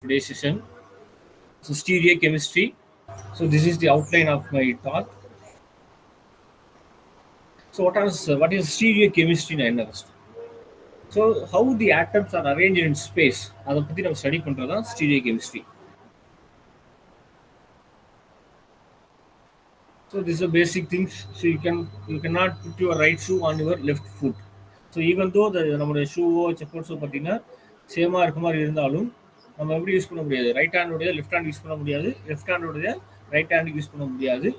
today's session. So stereochemistry. So this is the outline of my talk. So what is stereochemistry in first? So how the atoms are arranged in space. அதை பத்தி நம்ம study பண்றது தான் stereochemistry. So these are basic things. So you cannot put your right shoe on your left foot. So even though நம்மளுடைய ஷூவோ செப்பல்ஸோ பார்த்தீங்கன்னா சேமாக இருக்க மாதிரி இருந்தாலும் நம்ம எப்படி யூஸ் பண்ண முடியாது, ரைட் ஹேண்டோடைய லெஃப்ட் ஹேண்ட் யூஸ் பண்ண முடியாது, லெஃப்ட் ஹேண்டோடைய ரைட் ஹேண்டுக்கு யூஸ் பண்ண முடியாது.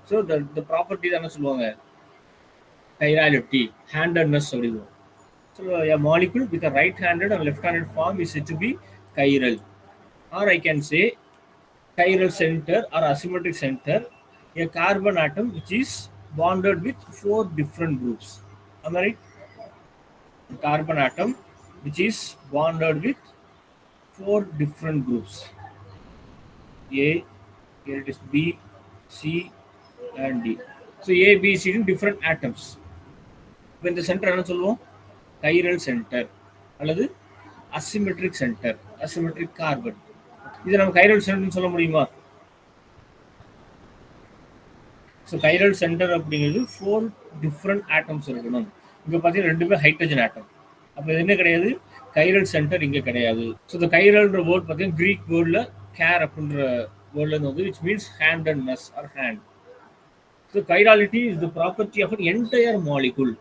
ஸோ த ப்ராப்பர்ட்டி தானே சொல்லுவாங்க கைராலிட்டி, ஹேண்டட்னஸ் அப்படிங்குவோம். ஸோ a molecule with a right-handed and left-handed form is said to be chiral, or I can say chiral center or asymmetric center, a carbon atom which is bonded with 4 different groups. Am I right? A carbon atom which is bonded with 4 different groups. A, here it is B, C, and D. So A, B, C different atoms. When the center என்ன சொல்லுவோம் chiral center அல்லது asymmetric center, asymmetric carbon. இது நம்ம chiral center சொல்ல முடியுமா? So chiral center அப்படிங்கிறது 4 different atoms இருக்கணும். இங்கே பார்த்தீங்கன்னா ரெண்டுமே ஹைட்ரஜன் ஆட்டம். அப்போ இது என்ன கிடையாது, chiral center இங்கே கிடையாது. ஸோ இந்த chiralன்ற வேர்ட் பார்த்தீங்கன்னா கிரீக் வேர்டில் கேர் அப்படின்ற வேர்ட்லேருந்து வந்து which means handedness or hand. So chirality is the property of an entire molecule.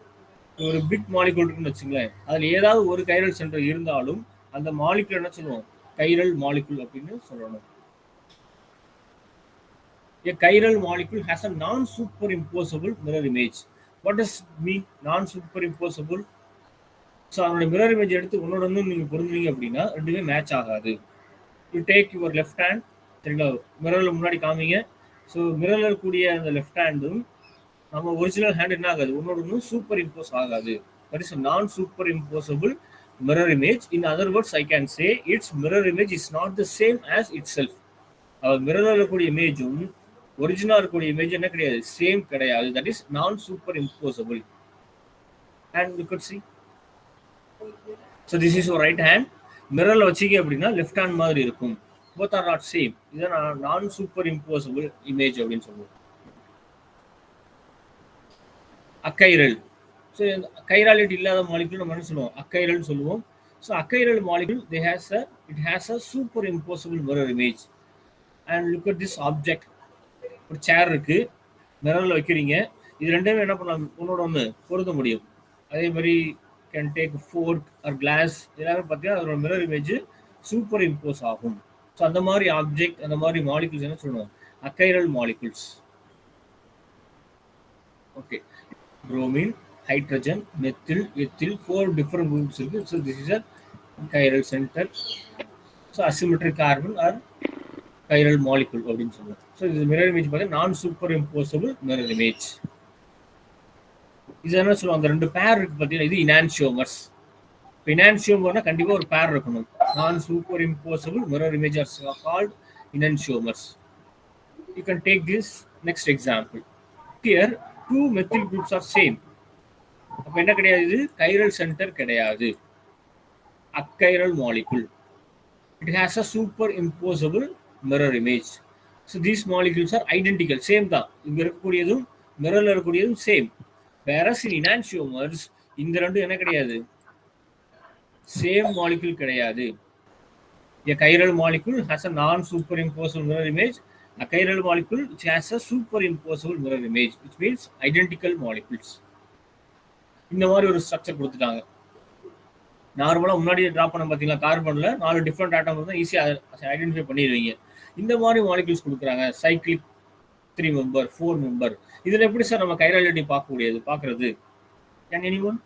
ஒரு பிக் மாலிகுல் இருக்குன்னு வச்சுங்களேன், அதில் ஏதாவது ஒரு கைரல் சென்டர் இருந்தாலும் அந்த மாலிகுல் என்ன சொல்லுவோம், கைரல் மாலிகுல் அப்படின்னு சொல்லணும். A chiral molecule has a non-superimposable mirror image. What does mean non-superimposable? So அதோட மிரர் இமேஜ் எடுத்து உன்னோட நீங்கள் பொருந்தீங்க அப்படின்னா ரெண்டுமே மேட்ச் ஆகாது. You take your left hand, சரிங்களா, மிரரில் முன்னாடி காமிங்க. ஸோ மிரரில் இருக்கக்கூடிய அந்த லெஃப்ட் ஹேண்டும் நம்ம ஒரிஜினல் ஹேண்ட் என்ன ஆகாது, உன்னோட சூப்பர் இம்போஸ் ஆகாது. That is non superimposable mirror image. In other words I can say it's mirror image is not the same as itself. மிரரில் இருக்கக்கூடிய இமேஜும் ஒரிஜினல் இருக்கக்கூடிய இமேஜ் என்ன கிடையாது, சேம் கிடையாது. That is non superimposable. And you could see. So this is right hand. மிரரில் வச்சிங்க அப்படின்னா லெஃப்ட் ஹேண்ட் மாதிரி இருக்கும். Both are not same. இதுதான் நான் சூப்பர் இம்போசபிள் இமேஜ் அப்படின்னு சொல்லுவோம். அக்கைரல். ஸோ கைராலிட்டி இல்லாத மாலிகுல் நம்ம என்ன சொல்லுவோம், அக்கைரல் சொல்லுவோம். So achiral molecule it has a superimposable mirror image. And look at this object. ஒரு சேர் இருக்கு, மிரரில் வைக்கிறீங்க, இது ரெண்டுமே என்ன பண்ணலாம், ஒன்னோட ஒன்று பொருத்த முடியும். அதே மாதிரி can take fork or glass, எல்லாமே பார்த்தீங்கன்னா அதோட மிரர் இமேஜ் சூப்பர் இம்போஸ் ஆகும். ஸோ அந்த மாதிரி ஆப்ஜெக்ட், அந்த மாதிரி மாலிகுல்ஸ் என்ன சொல்லுவோம், achiral molecules. Okay, bromine, hydrogen, methyl, ethyl, 4 different groups இருக்கு. So this is a chiral center. So asymmetric carbon or chiral molecule அப்படின்னு சொல்லுவோம். So this mirror image பார்த்தீங்கன்னா நான் சூப்பர் இம்போசபிள் மிரர் இமேஜ். இது என்ன சொல்லுவாங்க, அந்த ரெண்டு பேர் இருக்கு பார்த்தீங்கன்னா, இது இனான்சியோமர்ஸ். இப்போ இனான்சியோமர்னா கண்டிப்பாக ஒரு பேர் இருக்கணும். Non superimposable mirror image are called enantiomers. You can take this next example. Here 2 methyl groups are same. அப்போ என்ன கிடையாது, இது கைரல் சென்டர் கிடையாது, அக்கைரல் molecule. It has a superimposable mirror image. So these molecules are identical, same தான். இங்க இருக்கக்கூடியதும் மிரர்ல இருக்கக்கூடியதும் same. whereas in enantiomers இந்த ரெண்டும் என்ன கிடையாது, சேம் மாலிகுல் கிடையாது. A chiral molecule has a non-superimposable mirror image. A chiral molecule which has a superimposable mirror image, which means identical molecules. இந்த மாதிரி ஒரு ஸ்ட்ரக்சர் கொடுத்துட்டாங்க. நார்மலாக முன்னாடி ட்ரா பண்ண பார்த்தீங்களா, கார்பனில் 4 டிஃப்ரெண்ட் ஆட்டம் இருந்தால் ஈஸியாக ஐடென்டிஃபை பண்ணிடுவீங்க. இந்த மாதிரி மாலிகுல்ஸ் கொடுக்குறாங்க, சைக்ளிக் 3 மெம்பர் 4 மெம்பர். இதில் எப்படி சார் நம்ம கைராலிட்டி பார்க்குறது? கேன் எனிஒன்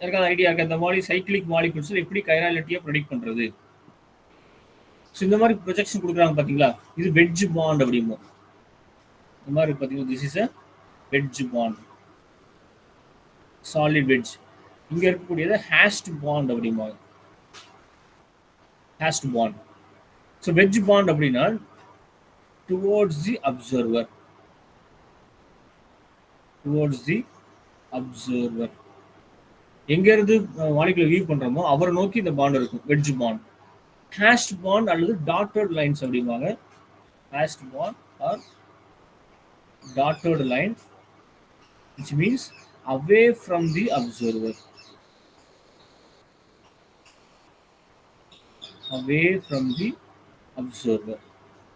எனக்கு ஐடியா இருக்கு, இந்த மாதிரி சைக்ளிக் மாலிகுல்ஸ் எப்படி கைராலிட்டியை ப்ரெடிக்ட் பண்ணுறது? ஸோ இந்த மாதிரி ப்ரொஜெக்ஷன் கொடுக்குறாங்க பார்த்தீங்களா, இது வெட்ஜ் பாண்ட் அப்படிமோ. இந்த மாதிரி பார்த்தீங்கன்னா this is a wedge bond, solid wedge. இங்க இருக்கக்கூடியது ஹேஷ்ட் பாண்ட் அப்படிமா, ஹேஷ்ட் பாண்ட். ஸோ வெட்ஜ் பாண்ட் அப்படின்னா டுவோர்ட்ஸ் தி அப்சர்வர், டுவோர்ட்ஸ் தி அப்சர்வர். எங்க இருந்து மாலிகுலை வியூ பண்றோமோ அவரை நோக்கி இந்த பாண்ட் இருக்கும், வெட்ஜ் பாண்ட். ஹேஷ்ட் பாண்ட் அல்லது டாட்டட் லைன்ஸ் அப்படிம்பாங்க. Hashed bond or dotted line which means away from the observer. Away from the observer.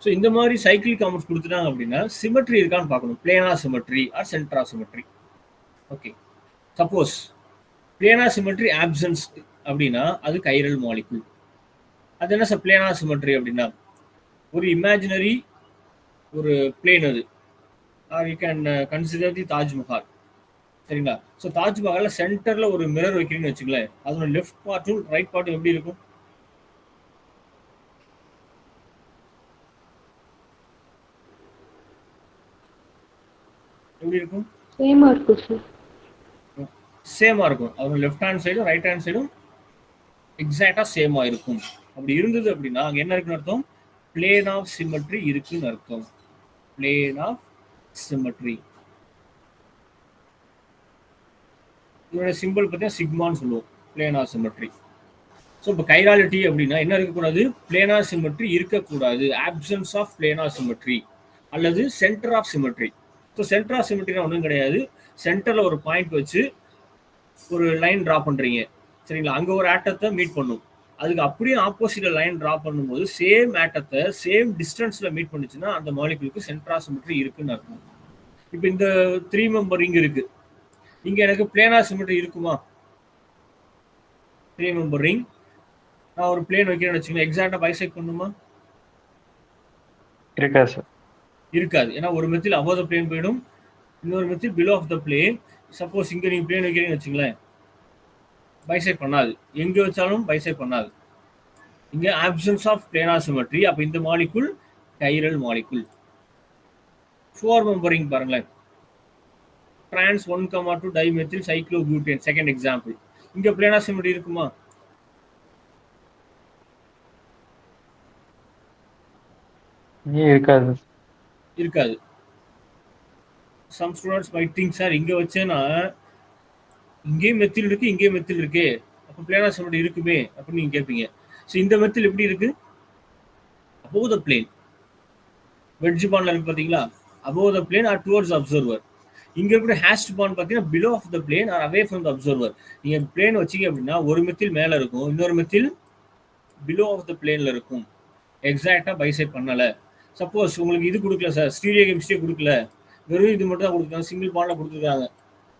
So இந்த மாதிரி சைக்கிள் காமெண்ட்ஸ் கொடுத்துட்டாங்க அப்படின்னா சிமெட்ரி இருக்கான்னு பார்க்கணும். Planar symmetry or centre symmetry. Okay, suppose planar symmetry absence அப்படின்னா அது chiral molecule. அது என்ன சார் பிளேனா சிமெட்ரி அப்படின்னா? ஒரு இமேஜினரி ஒரு பிளேன் அது. R you can consider the Taj Mahal. சரிங்களா? ஸோ தாஜ்மஹால்ல சென்டர்ல ஒரு மிரர் வைக்கிறீங்கன்னு வச்சுங்களேன், அதோட லெஃப்ட் பார்ட்டும் ரைட் பார்ட்டும் எப்படி இருக்கும்? எப்படி இருக்கும்? சேமா இருக்கும் சார். சேமா இருக்கும். அதோட லெஃப்ட் ஹேண்ட் சைடும் ரைட் ஹேண்ட் சைடும் எக்ஸாக்டா சேமா இருக்கும். அப்படி இருந்தது அப்படின்னா அங்க என்ன இருக்குன்னு அர்த்தம்? பிளேன் ஆஃப் சிமெட்ரி இருக்குன்னு அர்த்தம். Plane of symmetry. இதோட சிம்பிள் பார்த்தீங்கன்னா சிக்மான்னு சொல்லுவோம். Plane of symmetry. ஸோ இப்போ கைராலிட்டி அப்படின்னா என்ன இருக்கக்கூடாது? பிளேனார் சிமெட்ரி இருக்கக்கூடாது. ஆப்சன்ஸ் ஆஃப் பிளேனார் சிமெட்ரி அல்லது centre of symmetry. So centre of சிமெட்ரினா ஒன்றும் கிடையாது. சென்டரில் ஒரு பாயிண்ட் வச்சு ஒரு லைன் ட்ரா பண்ணுறீங்க, சரிங்களா? அங்கே ஒரு ஆட்டத்தை மீட் பண்ணும். அதுக்கு அப்படியே ஆப்போசிட்ல லைன் ட்ரா பண்ணும்போது சேம் ஆட்டத்தை சேம் டிஸ்டன்ஸில் மீட் பண்ணுச்சுன்னா அந்த மாலிகுலுக்கு சென்டர் ஆஃப் சிமெட்ரி இருக்குன்னு அர்த்தம். இப்போ இந்த 3 மெம்பர் ரிங் இருக்கு. இங்கே எனக்கு பிளேனார் சிமெட்ரி இருக்குமா? 3 மெம்பர் ரிங் நான் ஒரு பிளேன் வைக்கிறேன்னு வச்சுக்கோங்க, எக்ஸாக்டா பைசெக்ட் பண்ணுமா? இருக்காது சார். இருக்காது. ஏன்னா ஒரு மெத்தில் அபோவ் த பிளேன் போயிடும், இன்னொரு methyl below of the plane. Suppose இங்க நீங்க பிளேன் வைக்கிறீங்கன்னு வச்சுங்களேன், பைசெக்ட் பண்ணாது. எங்க வச்சாலும் பைசெக்ட் பண்ணாது. இங்க ஆப்சன்ஸ் ஆஃப் பிளேனார் சிமெட்ரி. அப்ப இந்த மாலிகுல் கைரல் மாலிகுல். 4 மெம்பரிங் பாருங்களேன். trans 1,2 dimethyl cyclobutane second example. இங்க பிளேனார் சிமெட்ரி இருக்குமா? இருக்காது. இருக்காது. Some students might think sir இங்க வச்சேன்னா இங்கேயும் மெத்தில் இருக்கு இங்கேயும் மெத்தில் இருக்கு, அப்போ பிளேனார் சிமெட்ரி இருக்குமே அப்படின்னு நீங்க கேட்பீங்க. ஸோ இந்த மெத்தில் எப்படி இருக்கு? above the plane. வெட்ஜ் பாண்ட்ல இருக்கு பாத்தீங்களா? above the plane or towards observer. இங்க இருக்கிற ஹேஷ்ட் பாண்ட் பாத்தீங்கன்னா below of the plane or away from the observer. நீங்க பிளேன் வச்சீங்க அப்படின்னா ஒரு மெத்தில் மேல இருக்கும், இன்னொரு மெத்தில் below of the planeல இருக்கும். எக்ஸாக்டா பைசெக்ட் பண்ணல. சப்போஸ் உங்களுக்கு இது கொடுக்கல சார், ஸ்டீரியோ கெமிஸ்ட்ரி கொடுக்கல, வெறும் இது மட்டும் தான் கொடுத்துருக்காங்க, சிங்கிள் பாண்ட்ல கொடுத்துருக்காங்க,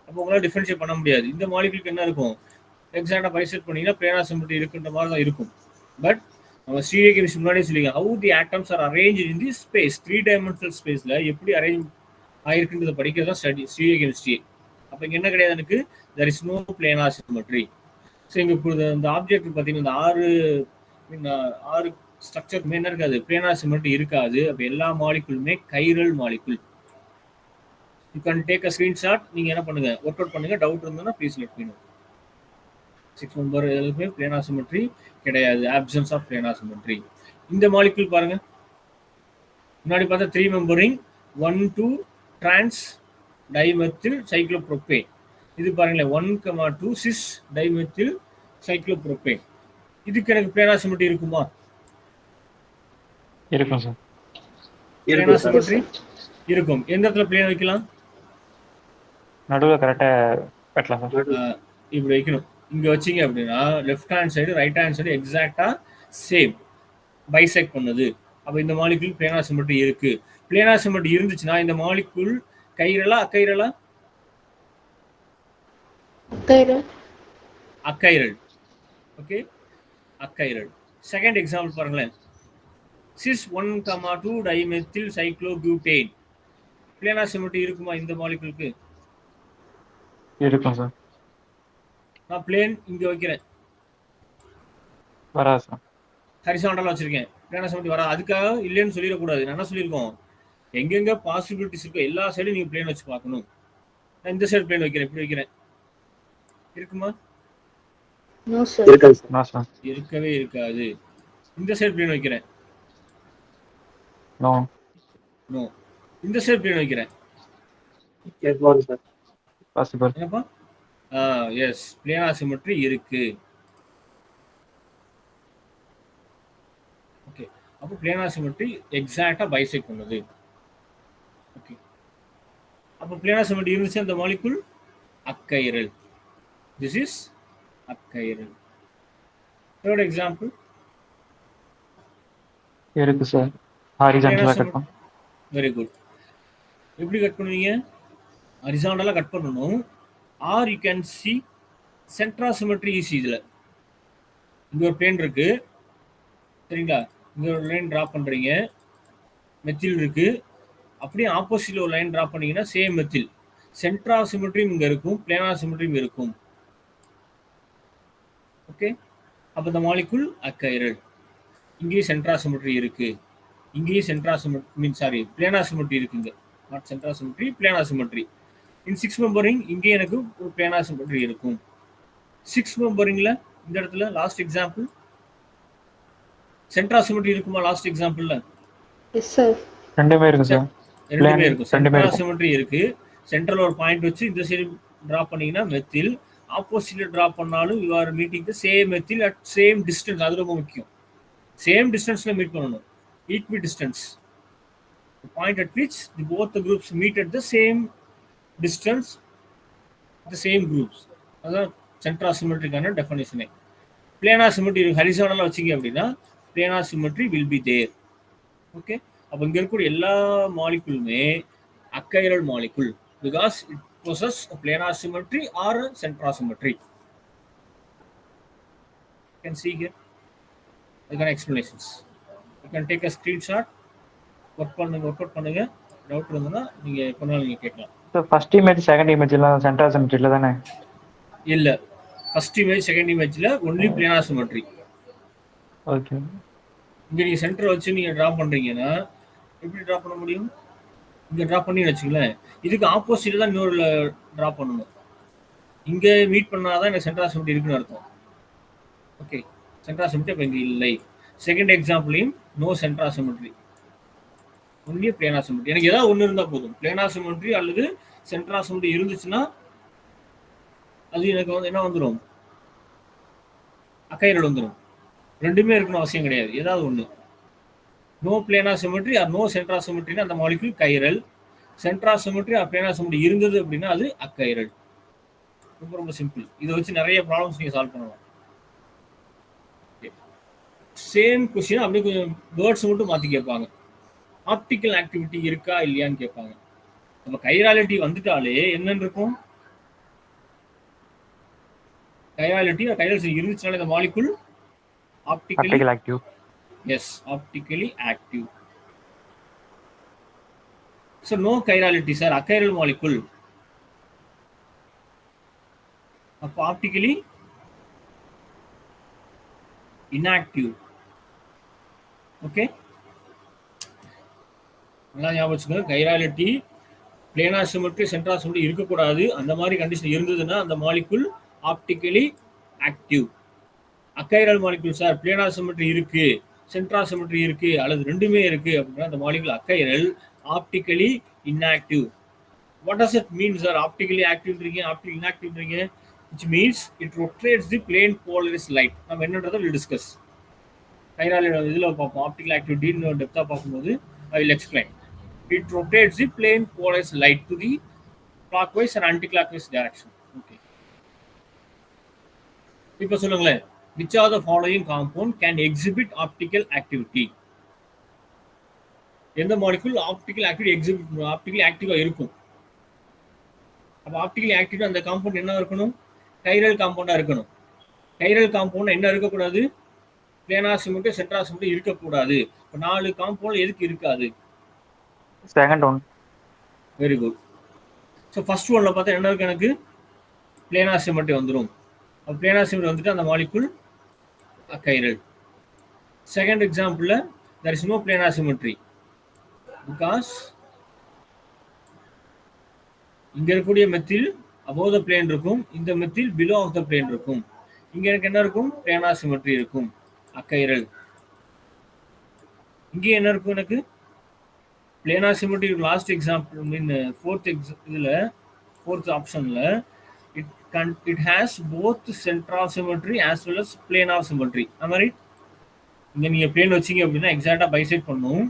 அப்போ உங்களால் டிஃபரன்ஷியேட் பண்ண முடியாது. இந்த மாலிகுலுக்கு என்ன இருக்கும்? எக்ஸாக்டா பைசெக்ட் பண்ணீங்கன்னா பிளேனார் சிமெட்ரி இருக்குன்ற மாதிரி தான் இருக்கும். பட் நம்ம ஸ்டீரியோ கெமிஸ்ட்ரி முன்னாடியே சொல்லிக்கலாம், how the atoms are arrange in the space, 3 dimensional ஸ்பேஸ்ல எப்படி அரேஞ்ச் ஆயிருக்குன்றத படிக்கிறது தான் ஸ்டடி ஸ்டீரியோ கெமிஸ்ட்ரி. அப்போ இங்கே என்ன கிடையாது எனக்கு? There is no planar symmetry. So இங்கே இந்த ஆப்ஜெக்ட் பார்த்தீங்கன்னா இந்த 6 ஸ்ட்ரக்சர் என்ன இருக்காது? பிளேனார் சிமெட்ரி இருக்காது. அப்போ எல்லா மாலிகுலுமே chiral molecule. You can take a screenshot. நீங்க என்ன பண்ணுங்க, ஒர்க் அவுட் பண்ணுங்க. டவுட் இருந்ததுன்னா please let me know. 6 member எல்லாமே பிளேனார் சிமெட்ரி கிடையாது. Absence of planar symmetry. இந்த மாலிகுல் பாருங்க, முன்னாடி பார்த்தா 3 மெம்பரிங் 1,2 trans டைமெத்தில் சைக்ளோப்ரோபேன். இது பாருங்களேன் 1,2 சிஸ் டைமெத்தில் சைக்ளோப்ரோபேன். இதுக்கு எனக்கு பிளேனார் சிமெட்ரி இருக்குமா? இருக்கும் சார். பிளேனார் சிமெட்ரி இருக்கும். எந்த இடத்துல பிளேன் வைக்கலாம்? நடுவில் கரெக்டா வெட்டலாம் சார். இப்படி வைக்கணும். இங்க வச்சீங்க அப்படின்னா left hand side right hand side exactly same bisect பண்ணுது. அப்ப இந்த மாலிகுல் பிளேனார் சிமெட்ரி இருக்கு. பிளேனார் சிமெட்ரி இருந்துச்சுன்னா இந்த மாலிகுல் கைரலா அக்கைரலா? Achiral. Okay, achiral. Second example பாருங்களேன். Cis 1,2 dimethyl cyclobutane. Planar symmetry இருக்குமா இந்த மாலிகுலுக்கு? இருக்கும் சார். நான் பிளேன் இங்க வைக்கிறேன், வராது சார். ஹரிசாண்டலா வச்சிருக்கேன், பிளேனார் சிமெட்ரி வரா. அதுக்காக இல்லைன்னு சொல்லிடக்கூடாது. நான் என்ன சொல்லியிருக்கோம், எங்கெங்க பாசிபிலிட்டிஸ் இருக்கோ எல்லா சைடும் நீங்க பிளேன் வச்சு பார்க்கணும். நான் இந்த சைடு பிளேன் வைக்கிறேன், இப்படி வைக்கிறேன், இருக்குமா? இருக்கவே இருக்காது. இந்த சைடு பிளேன் வைக்கிறேன், நோ. இந்த சைடு பிளேன் வைக்கிறேன், பாசிபிள். என்னப்பா? எஸ், பிளேனார் சிமெட்ரி இருக்கு. ஓகே, அப்போ பிளானார் சிமெட்ரி எக்ஸாக்டா பைசெக்ட் பண்ணுது. ஓகே, அப்போ பிளானார் சிமெட்ரி இருந்துச்சு அந்த molecule achiral. This is achiral. Third example இருக்கு சார். ஹாரிசான்டலா கட் பண்ண. Very good. எப்படி கட் பண்ணுவீங்க? ஹரிசாண்டலா கட் பண்ணணும். Or you can see centre symmetry easy. இதில் இங்க ஒரு பிளேன் இருக்கு, சரிங்களா? இங்க ஒரு லைன் டிரா பண்றீங்க, மெத்தில் இருக்கு. அப்படியே ஆப்போசிட்ல ஒரு லைன் டிரா பண்ணீங்கன்னா சேம் மெத்தில். சென்ட்ரா சிமெட்ரியும் இங்க இருக்கும், பிளானார் சிமெட்ரியும் இருக்கும். ஓகே, அப்போ இந்த மாலிகுல் அக்கைரல். இங்கேயும் சென்ட்ரா சிமெட்ரி இருக்கு, இங்கேயும் centre symmetry sorry planar symmetry இருக்குங்க. Not centre symmetry, planar symmetry. In 6 member ring இங்கே எனக்கு ஒரு பிளானார் சிமெட்ரி இருக்கும். 6 மெம்பரிங்ல இந்த இடத்துல லாஸ்ட் எக்ஸாம்பிள் சென்ட்ரா சிமெட்ரி இருக்குமா? லாஸ்ட் எக்ஸாம்பிள்ல எஸ் சார். ரெண்டுமே இருக்கு சார். ரெண்டுமே இருக்கும். ரெண்டுமே சென்ட்ரா இருக்கும். சிமெட்ரி இருக்கு. சென்ட்ரல் ஒரு பாயிண்ட் வச்சு இந்த சைடு டிரா பண்ணீங்கன்னா மெத்தில், ஆப்போசிட்ல டிரா பண்ணாலும் you are meeting the same methyl at same distance. அது ரொம்ப முக்கியம். சேம் டிஸ்டன்ஸ்ல மீட் பண்ணணும், equi distance. The point at which both the groups meet at the same distance, the same groups. அதான் சென்ட்ரா சிமெட்ரிக்கான டெஃபினிஷனே. Planar symmetry ஹரிசாண்டலா வச்சிங்க அப்படின்னா planar symmetry will be there. Okay, அப்போ இங்க இருக்கக்கூடிய எல்லா மாலிகுலுமே achiral molecule because it possess a planar symmetry or a central symmetry. You can see here the explanations. You can take a screenshot, work out பண்ணுங்க. Doubt இருந்ததுன்னா நீங்க எப்பனாலும் நீங்க கேட்கலாம். So first image second image எல்லாம் central சிமெட்ரியில் தானே? இல்ல, first image second இமேஜ்ல only planar symmetry. Okay, இங்க நீங்க சென்டர் வச்சு நீங்க டிரா பண்றீங்கன்னா எப்படி டிரா பண்ண முடியும்? இங்க டிரா பண்ணி வச்சுங்களேன், இதுக்கு ஆப்போசிட்ல தான் இன்னொரு டிரா பண்ணணும். இங்க மீட் பண்ணாதான் எனக்கு சென்ட்ரா சிமெட்ரி இருக்குன்னு அர்த்தம். ஓகே, சென்ட்ரா சிமெட்ரி இப்போ இங்க இல்லை. செகண்ட் எக்ஸாம்பிளையும் no centre symmetry, only planar symmetry. எனக்கு ஏதாவது ஒன்று இருந்தால் போதும், பிளானார் சிமெட்ரி அல்லது சென்ட்ரா சிமெட்ரி இருந்துச்சுன்னா அது எனக்கு வந்து என்ன வந்துடும்? அக்கைரல் வந்துடும். ரெண்டுமே இருக்கணும் அவசியம் கிடையாது, ஏதாவது ஒன்று. No planar symmetry or no centre சிமெட்ரினா அந்த molecule chiral. Centre symmetry or planar symmetry இருந்தது அப்படின்னா அது அக்கைரல். ரொம்ப ரொம்ப சிம்பிள். இதை வச்சு நிறைய ப்ராப்ளம்ஸ் நீங்க சால்வ் பண்ணலாம். சேம் கொஸ்டின் அப்படியே கொஞ்சம் வேர்ட்ஸ் மட்டும் மாற்றி கேட்பாங்க. ஆப்டிக்கல் ஆக்டிவிட்டி இருக்கா இல்லையான்னு கேட்பாங்க. நம்ம கைராலிட்டி வந்துட்டாலே என்னன்னு இருக்கும்? கைராலிட்டி கைரல் இருந்துச்சுனாலே இந்த molecule optically active. Yes, optically active. So no chirality sir, achiral molecule. அப்போ ஆப்டிக்கலி inactive. ஓகே, நல்லா ஞாபகம் வச்சுக்கோங்க. Chirality planar symmetry centre symmetry இருக்கக்கூடாது. அந்த மாதிரி கண்டிஷன் இருந்ததுன்னா அந்த molecule optically active. Achiral molecule sir planar symmetry இருக்கு, சென்ட்ரா சிமெட்ரி இருக்கு, அல்லது ரெண்டுமே இருக்கு அப்படின்னா அந்த molecule achiral, optically inactive. What does it mean sir? Optically ஆக்டிவ்ன்றீங்க, ஆப்டிக்கலி இன்ஆக்டிவ்ன்றீங்க. which means it rotates the plane polarized light. நம்ம என்னன்றதை will discuss. கைராலியோட இதில் பார்ப்போம், ஆப்டிக்கல் ஆக்டிவிட்டி டெப்த்தாக பார்க்கும்போது I will explain. It rotates the plane polarized light to the clockwise and anti-clockwise direction. Okay. இப்போ சொல்லுங்களேன், which of the following compound can exhibit optical activity? எந்த molecule optical activity exhibit optically ஆக்டிவாக இருக்கும்? அப்போ optically active அந்த compound என்ன இருக்கணும்? Chiral காம்பவுண்டாக இருக்கணும். கைரல் காம்பவுண்ட் என்ன இருக்கக்கூடாது? பிளானார் சிமெட்ரி சென்ட்ரா சிமெட்ரி இருக்கக்கூடாது. இப்போ 4 காம்பவுண்ட் எதுக்கு இருக்காது? Second one. Very good. So first ஒன்ல பார்த்தா என்ன இருக்கு? எனக்கு பிளானார் சிமெட்ரி வந்துடும். அப்போ பிளானார் சிமெட்ரி வந்துட்டு அந்த மாலிகுல் அக்கைரல். செகண்ட் எக்ஸாம்பிளில் there is no planar symmetry because இங்க இருக்கக்கூடிய மெத்தில் above the plane இருக்கும், இந்த methyl below of the plane இருக்கும். இங்க எனக்கு என்ன இருக்கும்? planar symmetry இருக்கும், அக்கைரல். இங்கே என்ன இருக்கும்? எனக்கு planar symmetry. லாஸ்ட் எக்ஸாம்பிள் மீன் ஃபோர்த் ஆப்ஷன்ல it has both central symmetry as well as planar symmetry. Am I right? இங்க நீங்க பிளேன் வச்சீங்க அப்படின்னா எக்ஸாக்டா பைசெக்ட் பண்ணும்.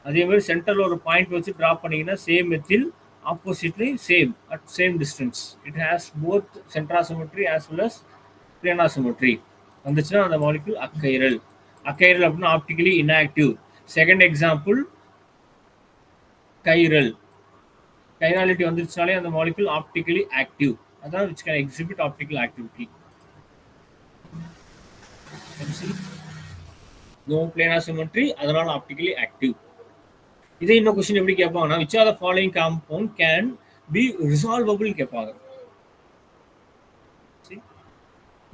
அதே மாதிரி சென்டர்ல ஒரு பாயிண்ட் வச்சு டிரா பண்ணீங்கன்னா same methyl oppositely same at same distance. It has both centre symmetry as well as planar symmetry. வந்துச்சுன்னா அந்த மாலிகுல் அக்கைரல். அக்கைரல் அப்படின்னா optically inactive. Second example chiral. Chirality வந்துருச்சுனாலே அந்த மாலிகுல் ஆப்டிகலி ஆக்டிவ். அதான் which can exhibit optical activity. No planar symmetry, அதனால optically active. இதே இன்னும் question எப்படி கேட்பாங்கன்னா which are the following compound can be resolvable கேட்பாங்க.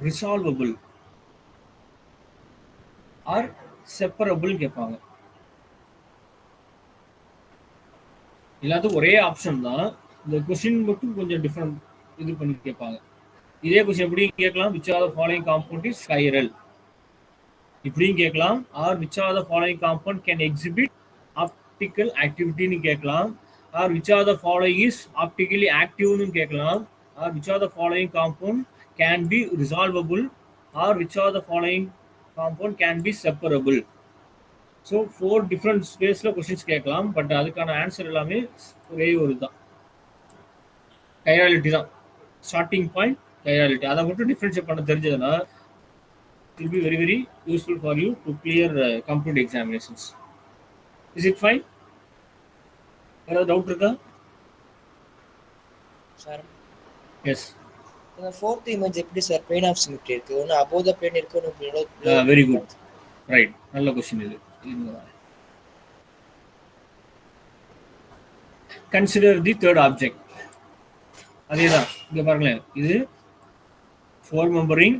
resolvable or separable கேட்பாங்க. எல்லாத்துக்கும் ஒரே ஆப்ஷன் தான். இந்த கொஸ்டின் மட்டும் கொஞ்சம் டிஃபரெண்ட் இது பண்ணி கேட்பாங்க. இதே கொஸ்டின் எப்படி கேட்கலாம் which are the following compound is chiral. இப்படியும் கேட்கலாம் or which are the following compound can exhibit optical activity னு கேட்கலாம் or which are the following is optically active னு கேட்கலாம் or which are the following compound can be resolvable or which are the following compound can be separable. So 4 different ஸ்பேஸில் questions கேட்கலாம். But அதுக்கான answer எல்லாமே ஒரே ஒரு தான், chirality தான். Starting point chirality. அதை மட்டும் டிஃப்ரென்ஷியேட் பண்ண தெரிஞ்சதுன்னா it will be very very useful for you to clear computer examinations. Is it fine? ஏதாவது டவுட் இருக்கா சார்? எஸ். இந்த ஃபோர்த் இமேஜ் எப்படி சார் பிளேன் ஆஃப் சிமெட்ரி இருக்கு? ஒன்னு above the plane இருக்கு, ஒன்னு below. Very good, right. நல்ல question இது. Consider the third object. அதேதான் இங்க பாருங்களேன். இது 4 மெம்பரிங்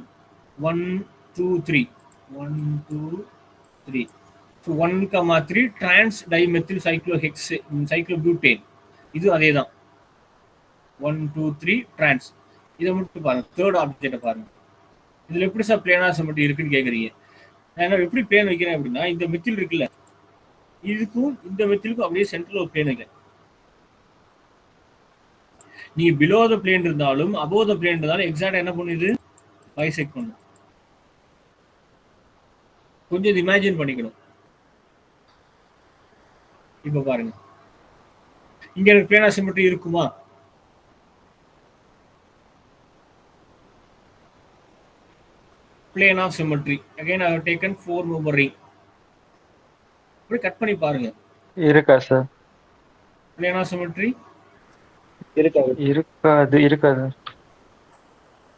1 2 3 1 2 3. So 1,3 trans dimethyl cyclobutane. இது அதே தான் 1 2 3 trans. இதை மட்டும் பாருங்க. தேர்ட் ஆப்ஜெக்டை பாருங்க. இதுல எப்படி சார் பிளேனார் சிமெட்ரி இருக்குன்னு கேக்குறீங்க. நான் எப்படி பிளேன் வைக்கிறேன் அப்படின்னா இந்த மெத்தில் இருக்குல்ல, இதுக்கும் இந்த மெத்திலுக்கும் அப்படியே சென்ட்ரல் ஒரு பிளேன் வைக்கிறேன். நீ பிலோ த பிளேன் இருந்தாலும் அபோவ் த பிளேன் இருந்தாலும் எக்ஸாக்டா என்ன பண்ணுது, பைசெக்ட் பண்ணும். கொஞ்சம் இது இமேஜின் பண்ணிக்கணும். இப்ப பாருங்க, இங்க எனக்கு பிளேனார் சிமெட்ரி இருக்குமா? plane of symmetry. Again I have taken 4 member ring. இப்படி கட் பண்ணி பாருங்க. இருக்கா சார்? plane of symmetry இருக்காது.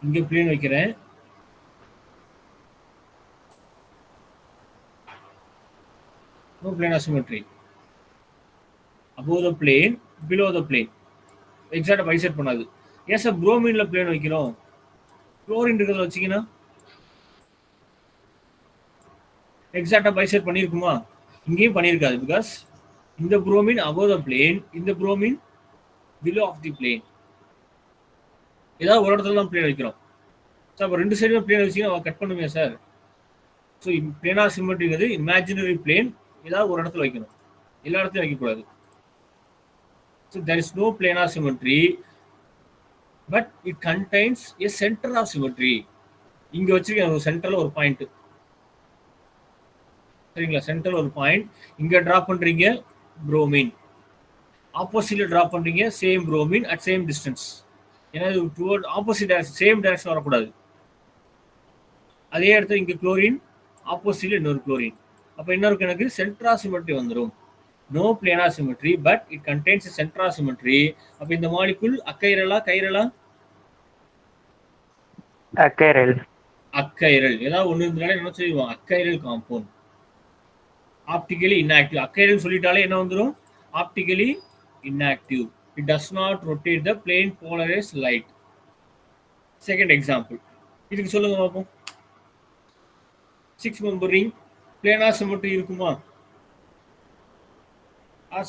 இங்க plane வைக்கிறேன். No plane of symmetry. Above the plane, below the plane. Exactly bisect பண்ணாது. ஏன் சார் புரோமின்ல plane வைக்கிறோம்? குளோரின் இருக்கிறத வச்சீங்கன்னா எக்ஸாக்ட்டா பைசெக்ட் பண்ணிருக்குமா? இங்கேயும் பண்ணிருக்காது. பிகாஸ் இந்த புரோமின் above the plane, இந்த bromine below of the plane. ஏதாவது ஒரு இடத்துல தான் பிளேன் வைக்கிறோம் சார். அப்போ 2 சைடுமே பிளேன் வச்சீங்கன்னா கட் பண்ணுமே சார். ஸோ பிளேனார் சிமெட்ரிங்கிறது இமேஜினரி பிளேன் ஏதாவது ஒரு இடத்துல வைக்கணும், எல்லா இடத்துலையும் வைக்கக்கூடாது. So there is no planar symmetry, but it contains a center of symmetry. இங்க வச்சிருக்கேன் சென்டர்ல ஒரு பாயிண்ட், சரிங்களா? சென்டர்ல ஒரு பாயிண்ட். இங்க டிரா பண்றீங்க புரோமின், ஆப்போசிட்ல டிரா பண்றீங்க same bromine at same distance. ஏன்னா இது toward opposite direction, same direction வரக்கூடாது. அதே இடத்துல இங்க குளோரின், ஆப்போசிட்ல இன்னொரு குளோரின். அப்ப என்ன இருக்கு, எனக்கு சென்ட்ரா சிமெட்ரி வந்துடும். No planar symmetry, but it contains centre symmetry. அப்ப இந்த மாலிகுல் அக்கைரலா கைரலா? அக்கைரல். அக்கைரல். ஏதாவது ஒண்ணு இருந்தாலே என்ன சொல்லுவோம், அக்கைரல் காம்பவுண்ட். Optically inactive. அக்கைரல் சொல்லிட்டாலே என்ன வந்துடும், optically inactive. It does not rotate the plane polarized light. Second example. இதுக்கு சொல்லுங்க பாப்போம். 6 member ring planar symmetry இருக்குமா?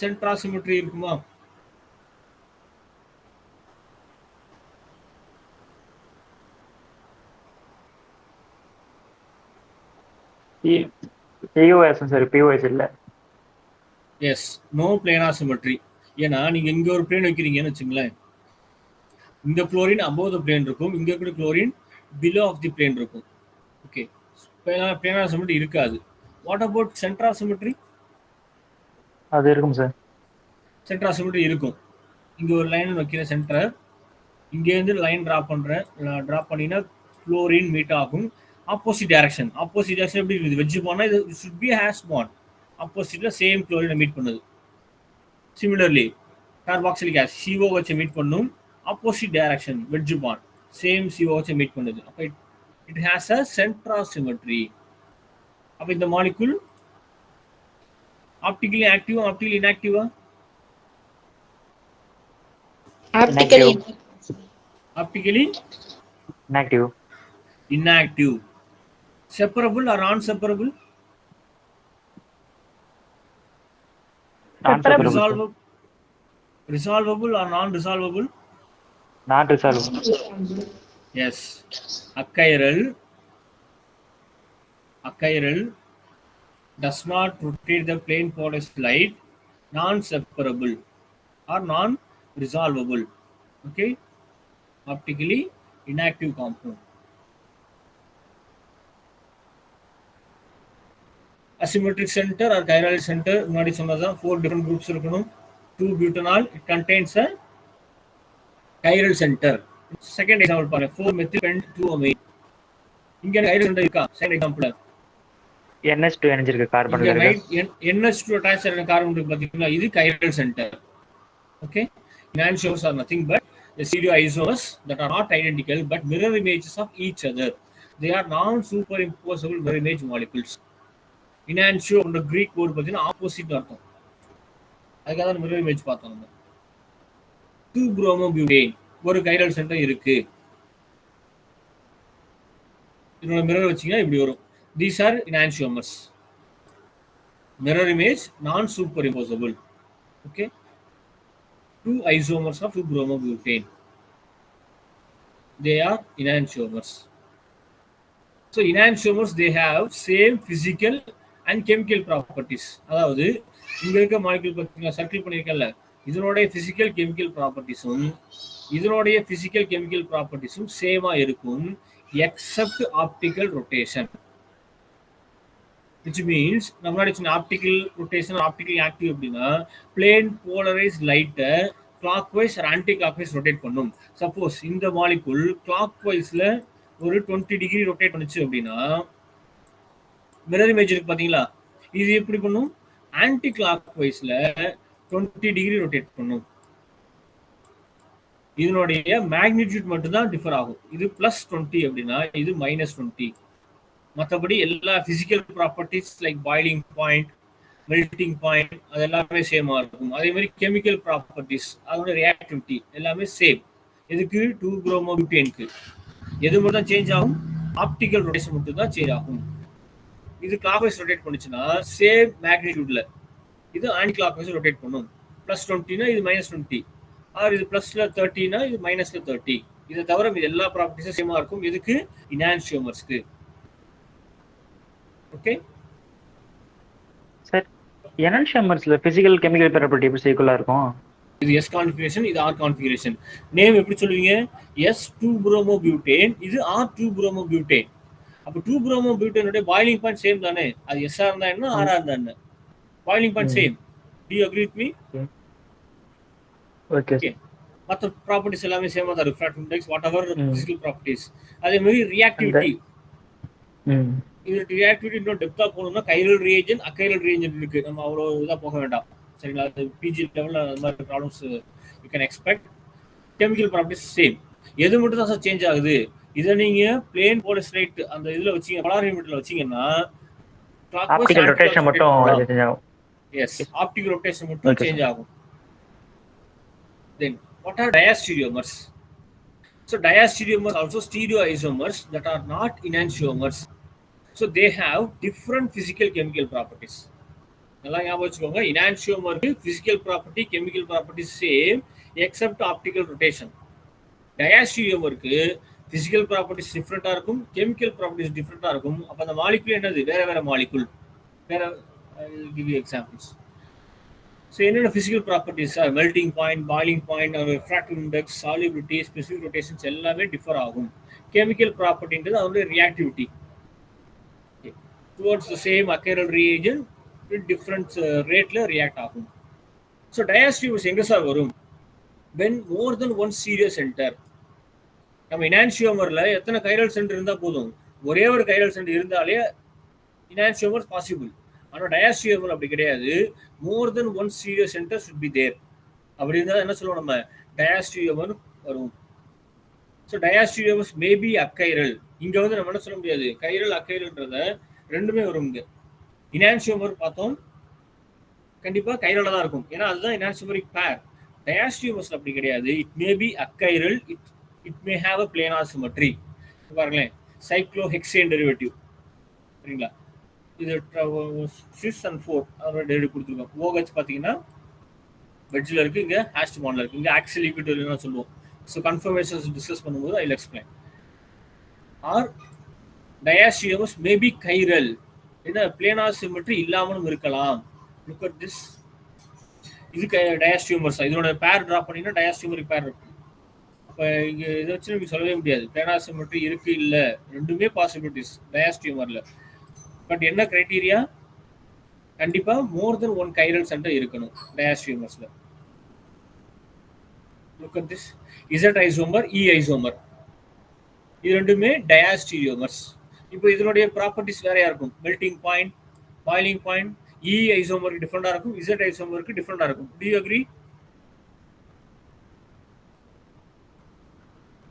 centra symmetry இருக்குமா? POS சார், POS இல்ல. Yes, no planar symmetry. ஏன்னா நீங்க இங்க ஒரு பிளேன் வைக்கிறீங்கன்னு வச்சுங்களேன், இந்த குளோரின் above the plane இருக்கும், இங்க இருக்கிற chlorine below of the plane இருக்கும். ஓகே, பிளேனார் சிமெட்ரி இருக்காது. What about centre of symmetry? அது இருக்கும் சார். சென்டர் ஆஃப் சிமெட்ரி இருக்கும். இங்க ஒரு லைன் வைக்கிற சென்டர், இங்கேருந்து லைன் ட்ராப் பண்றேன். ட்ராப் பண்ணினா குளோரின் மீட் ஆகும். ஆப்போசிட் டைரக்ஷன் எப்படி இருக்குது? வெஜ் பாண்டா இது ஷுட் பி ஹேஷ் பாண்ட். ஆப்போசிட்ல சேம் குளோரினை மீட் பண்ணுது. சிமிலர்லி கார்பாக்சிலிக் ஆசிட் CO வச்சு மீட் பண்ணும். Opposite direction wedge bond same CO வச்சு மீட் பண்ணுது. அப்ப it has a centre of symmetry. அப்ப இந்த மாலிகுல் ஆப்டிகலி ஆக்டிவ், ஆப்டிகலி இன்ஆக்டிவா? Optically optically inactive. inactive. Separable or non-separable? Non-separable, sir. Resolvable or non-resolvable? Non-resolvable. Yes. Achiral does not rotate the plane polarized light. Non-separable or non-resolvable. Okay. Optically inactive compound. Asymmetric center or chiral center, முன்னாடி சொன்னதான் 4 different groups இருக்கணும். 2-butanol, it contains a chiral center. Second example பாருங்க, 4-methyl 2-amine. இங்க chiral center இருக்கா? Second example. NH2 இணைஞ்சிருக்கு இங்க கார்பன்ல இருக்கு. NH2 attached ஆன carbon இருக்கு பாத்தீங்களா? இது chiral center. Okay. Enantiomers are nothing but the stereoisomers that are not identical but mirror images of each other. They are non-superimposable mirror image molecules. Enantio என்ற Greek word பார்த்தீங்கன்னா opposite அர்த்தம். அதுக்காக தான் mirror image பார்த்தோம் நம்ம. 2-bromobutane ஒரு chiral center இருக்கு. இதோட மிரர் வச்சீங்கன்னா இப்படி வரும். These are enantiomers. Mirror image non-superimposable. Okay. 2 isomers of 2-bromobutane. They are enantiomers. So enantiomers, they have same physical and chemical properties. அதாவது இங்க இருக்க மாலிகுல் பார்த்தீங்கன்னா சர்க்கிள் பண்ணியிருக்கல, இதனுடைய பிசிக்கல் கெமிக்கல் ப்ராப்பர்ட்டிஸும் இதனுடைய பிசிக்கல் கெமிக்கல் ப்ராப்பர்ட்டிஸும் சேமா இருக்கும் except optical rotation. which means நம்மளால சொன்ன ஆப்டிக்கல் ரொட்டேஷன் ஆப்டிக்கல் ஆக்டிவ் அப்படின்னா பிளேன் போலரைஸ் லைட்டை clockwise or anti clockwise rotate பண்ணும். சப்போஸ் இந்த மாலிகுல் கிளாக்வைஸ்ல ஒரு 20 டிகிரி ரொட்டேட் பண்ணுச்சு அப்படின்னா மிரர் இமேஜ் இருக்கு பாத்தீங்களா, இது எப்படி பண்ணும்? ஆன்டி கிளாக்வைஸ்ல 20 டிகிரி ரொட்டேட் பண்ணும். இதனுடைய மேக்னிடியூட் மட்டும் தான் டிஃபர் ஆகும். இது +20 அப்படின்னா இது -20. மற்றபடி எல்லா physical properties like boiling point, melting point அது எல்லாமே சேமா இருக்கும். அதே மாதிரி கெமிக்கல் ப்ராப்பர்ட்டிஸ் அதோட ரியாக்டிவிட்டி எல்லாமே சேம். எதுக்கு? 2-bromobutaneக்கு. எது மட்டும் தான் சேஞ்ச் ஆகும்? ஆப்டிக்கல் ரொட்டேஷன் மட்டும் தான் சேஞ்ச் ஆகும். இது கிளாக்வைஸ் ரொட்டேட் பண்ணுச்சுன்னா சேம் மேக்னிடியூட்ல இது ஆன்டி கிளாக்வைஸ் ரொட்டேட் பண்ணும். +20னா இது -20, ஆர் இது +30னா இது -30. இதை தவிர இது எல்லா ப்ராப்பர்ட்டிஸும் சேமா இருக்கும். எதுக்கு? இனான்சியோமர்ஸ்க்கு. ஓகே சார், எனான்சியோமர்ஸ்ல பிசிக்கல் கெமிக்கல் ப்ராப்பர்ட்டி எப்படி ஈக்குவலா இருக்கும்? இது S கான்ஃபிகரேஷன், இது R கான்ஃபிகரேஷன். நேம் எப்படி சொல்லுவீங்க? S2-bromobutane, இது R2-bromobutane. அப்ப 2-bromobutane பாய்லிங் பாயிண்ட் சேம் தானே? அது SR இருந்தா என்ன, RR இருந்தா என்ன? Boiling point same. Do you agree with me? Okay. மற்ற ப்ராப்பர்ட்டிஸ் எல்லாமே சேமா தான். Refractive index, what ever physical properties. அதே மாதிரி ரியாக்டிவிட்டி, இது ரியாக்டிவிட்டி இன்னும் டெப்தா போகணும்னா கைரல் ரியேஜென்ட், அக்கைரல் ரியேஜென்ட் இருக்கு. நம்ம அவ்வளோ இதாக போக வேண்டாம். சரிங்களா? அது பிஜி லெவலில் அந்த மாதிரி problems you can expect. Chemical properties same. எது மட்டும் தான் சார் சேஞ்ச் ஆகுது? இதை நீங்க பிளேன் போலஸ் லைட் அந்த இதுல வச்சீங்க, போலாரிமீட்டர்ல வச்சீங்கன்னா ஆப்டிகல் ரொட்டேஷன் மட்டும் சேஞ்ச் ஆகும். எஸ், ஆப்டிகல் ரொட்டேஷன் மட்டும் சேஞ்ச் ஆகும். Then what are diastereomers? So diastereomers also stereoisomers that are not enantiomers. So they have different physical chemical properties. நல்லா ஞாபகம் வச்சுக்கோங்க. enantiomerக்கு physical property chemical properties same except optical rotation. diastereomerக்கு physical properties different-ஆ இருக்கும், chemical properties different-ஆ இருக்கும். அப்ப அந்த molecule என்னது? வேற வேற மாலிகுல். வேற I will give you examples. So என்னென்ன physical properties are melting point, boiling point, refractive index, solubility, specific rotations எல்லாமே டிஃபர் ஆகும். chemical property ன்றது அதோட reactivity. Towards the same achiral region different ரேட்ல ரியாக்ட் ஆகும். ஸோ டயாஸ்டியூமர்ஸ் எங்க sir வரும்? When more than one serious centre. நம்ம இனான்சியோமர்ல எத்தனை கைரல் சென்டர் இருந்தா போதும்? ஒரே ஒரு கைரல் சென்டர் இருந்தாலே இனான்சியோமர் பாசிபிள். ஆனால் டயாஸ்டியோமர் அப்படி கிடையாது. More than one serious centre should be there. அப்படி இருந்தால் என்ன சொல்லுவோம் நம்ம? டயாஸ்டியோமர் வரும். So diastereomers maybe achiral. இங்க வந்து நம்ம என்ன சொல்ல முடியாது, கைரல் அக்கைரல்ன்றத ரெண்டுமே வரும். இங்க இனான்சியோமர் பார்த்தோம், கண்டிப்பா கைரல தான் இருக்கும், ஏன்னா அதுதான் இனான்சியோமரிக் பேர். டயாஸ்டியோமர்ஸ் அப்படி கிடையாது. It may be achiral, it may have a planar symmetry. பாருங்களேன், சைக்ளோஹெக்சேன் டெரிவேட்டிவ் சரிங்களா, இது சிஸ் அண்ட் 4 அதோட டெரிவேட்டிவ் கொடுத்துருக்கோம். OH பார்த்தீங்கன்னா வெட்ஜில் இருக்கு, இங்கே ஹேஷ்ட் பாண்ட்ல இருக்கு, இங்கே ஆக்சியல் ஈக்குவேட்டர் சொல்லுவோம். ஸோ கன்ஃபர்மேஷன்ஸ் டிஸ்கஸ் பண்ணும்போது I will explain. Or diastereomers maybe chiral, என்ன பிளேனார் சிமெட்ரி இல்லாமலும் இருக்கலாம். லுக் அட் திஸ், இது டயாஸ்டியோமர்ஸ். இதோட பேர் டிராப் பண்ணீங்கன்னா டயாஸ்டியோமரிக் பேர் இருக்கும். அப்போ இங்கே இதை வச்சு நமக்கு சொல்லவே முடியாது பிளேனார் சிமெட்ரி இருக்கு இல்லை, ரெண்டுமே பாசிபிலிட்டிஸ் டயாஸ்டியோமர்ல. பட் என்ன கிரைட்டீரியா? கண்டிப்பா more than one chiral centre இருக்கணும் டயாஸ்டியோமர்ஸ்ல. Look at this, Z isomer, E isomer, இது ரெண்டுமே டயாஸ்டியோமர்ஸ். இப்போ இதனுடைய ப்ராப்பர்ட்டிஸ் வேறையா இருக்கும். Melting point, boiling point, E ஐசோமருக்கு டிஃப்ரெண்டா இருக்கும், இசட் ஐசோமருக்கு டிஃப்ரெண்டா இருக்கும். To you agree?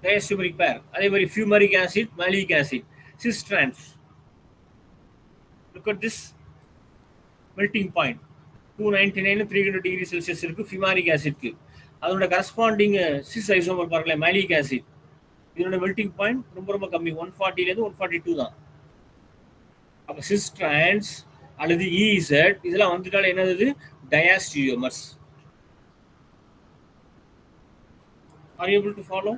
டயாஸ்டியோமரிக் பேர். அதே மாதிரி fumaric acid, Malik acid, sis trans. Look at this, melting point 299 300 degree Celsius இருக்கு ஃபியூமரிக் ஆசிட்க்கு. அதோட கரஸ்பாண்டிங் சிஸ் ஐசோமர் பாருங்களேன், மாலிக் ஆசிட், இதோட மெல்டிங் பாயிண்ட் ரொம்ப ரொம்ப கம்மி, 140 142 தான். அப்ப சிஸ் டிரான்ஸ் அல்லது இசட் இதெல்லாம் வந்துட்டாலே என்னது? Diastereomers. Are you able to follow?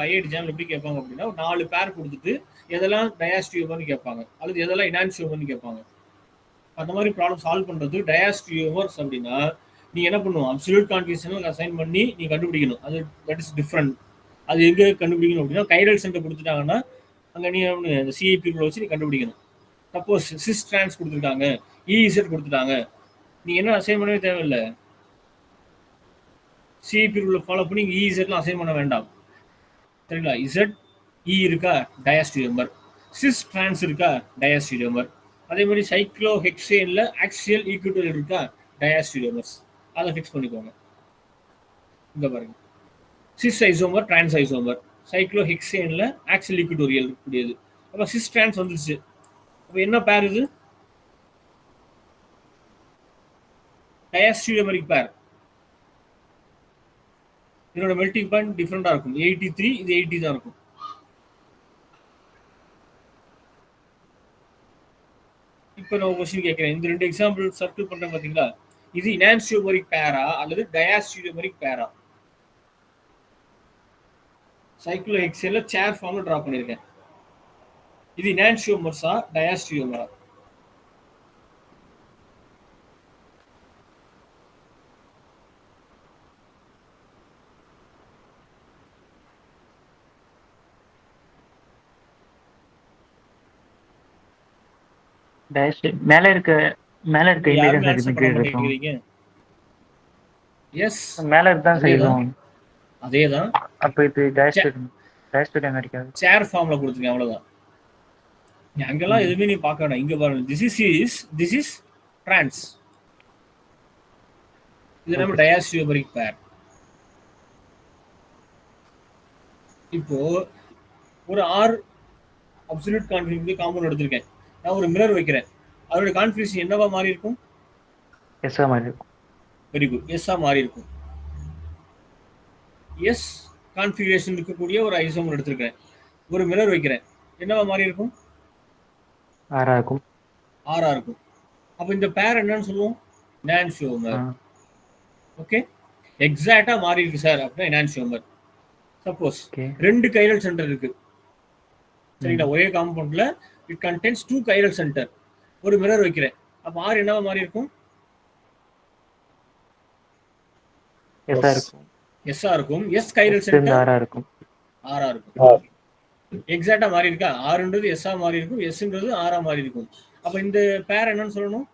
IIT JAM எப்படி கேட்பாங்க அப்படின்னா, 4 பேர் கொடுத்துட்டு எதெல்லாம் டயாஸ்டியோமர்னு கேட்பாங்க, அல்லது எதெல்லாம் இனான்சியோமர்னு கேட்பாங்க. அந்த மாதிரி ப்ராப்ளம் சால்வ் பண்றது டயாஸ்டியோமர்ஸ் அப்படின்னா நீ என்ன பண்ணுவோம், அப்சல்யூட் கான்ஃபிகரேஷன் அசைன் பண்ணி நீ கண்டுபிடிக்கணும். அது தட் இஸ் டிஃப்ரெண்ட். அது எங்க கண்டுபிடிக்கணும் அப்படின்னா, கைரல் சென்டர் கொடுத்துட்டாங்கன்னா அங்க நீ அந்த சிஐபி ரூல் வச்சு நீ கண்டுபிடிக்கணும். சப்போஸ் சிஸ் டிரான்ஸ் கொடுத்துருக்காங்க, இசட் கொடுத்துட்டாங்க, நீ என்ன அசைன் பண்ணவே தேவையில்லை, சிஐபி ரூலை ஃபாலோ பண்ணி இசட்லாம் அசைன் பண்ண வேண்டாம் சரிங்களா. இசட் இ இருக்கா, டயாஸ்டியோமர். சிஸ் டிரான்ஸ் இருக்கா, டயாஸ்டியோமர். அதே மாதிரி சைக்ளோஹெக்சேன்ல ஆக்சியல் ஈக்குவேட்டர் இருக்கா, டயாஸ்டியோமர்ஸ். அதை ஃபிக்ஸ் பண்ணிக்கோங்க. இந்த பாருங்க, சிஸ் ஐசோமர், டிரான்ஸ் ஐசோமர். சைக்ளோஹெக்சேன்ல ஆக்சியல் ஈக்குவேட்டோரியல் இருக்கக்கூடியது. அப்போ சிஸ் டிரான்ஸ் வந்துருச்சு. அப்போ என்ன பேர் இது? டயாஸ்டியோமரிக் பேர். இதோட மெல்டிங் பாயிண்ட் டிஃப்ரெண்டா இருக்கும், 83 இது 80 தான் இருக்கும். இப்போ நான் கொஸ்டின் கேட்கிறேன், இந்த 2 எக்ஸாம்பிள் சர்க்கிள் பண்றேன் பாத்தீங்களா, இது இனான்சியோமரிக் பேரா அல்லது டயாஸ்டியோமரிக் பேரா? சைக்ளோஹெக்சேன்ல சேர் ஃபார்ம்ல டிரா பண்ணிருக்கேன். இது இனான்சியோமர்ஸா டயாஸ்டியோமரா? மேல இருக்க இன்கிரீடியன்ஸ் இருக்கும். எஸ், மேல இருக்க செய்யும். அதேதான். அப்ப இது டயாஸ்டியோமரிக் சேர் ஃபார்ம்ல கொடுத்துருக்கேன், அவ்வளவுதான். அங்கெல்லாம் எதுவுமே நீ பார்க்க வேண்டாம். இங்க பாருங்க, திஸ் இஸ் டிரான்ஸ், இது நம்ம டயாஸ்டியோமரிக் பேர். இப்போ ஒரு ஆர் அப்சல்யூட் கான்ஃபிகரேஷன் காம்பவுண்ட் எடுத்திருக்கேன், நான் ஒரு மிரர் வைக்கிறேன், அதோட கான்ஃபிகரேஷன் என்னவா மாறி இருக்கும்? எஸ்ஸா மாறி இருக்கும். வெரி குட், எஸ்ஸா மாறி இருக்கும். எஸ் கான்ஃபிகரேஷன் இருக்கக்கூடிய ஒரு ஐசோமர் எடுத்திருக்கேன், ஒரு மிரர் வைக்கிறேன், என்னவா மாறி இருக்கும்? ஆரா இருக்கும். ஆரா இருக்கும். அப்ப இந்த பேர் என்னன்னு சொல்லுவோம்? இனான்சியோமர். ஓகே, எக்ஸாக்ட்டா மாறி இருக்கு சார் அப்படின்னா இனான்சியோமர். சப்போஸ் 2 கைரல் சென்டர் இருக்கு சரிங்களா, ஒரே காம்பவுண்ட்ல இட் கண்டெய்ன்ஸ் 2 கைரல் சென்டர், ஒரு மிரர் வைக்கிறேன், அப்ப ஆர் என்னவா மாறி இருக்கும்? எஸ்ஸா இருக்கும். எஸ்ஸா இருக்கும். எஸ் கைரல் சென்டர் ஆரா இருக்கும். ஆரா இருக்கும். எக்ஸாக்டா மாறி இருக்கா? ஆறுன்றது எஸ்ஸா மாறி இருக்கும், எஸ்ன்றது ஆரா மாறி இருக்கும். அப்ப இந்த பேர் என்னன்னு சொல்லணும்?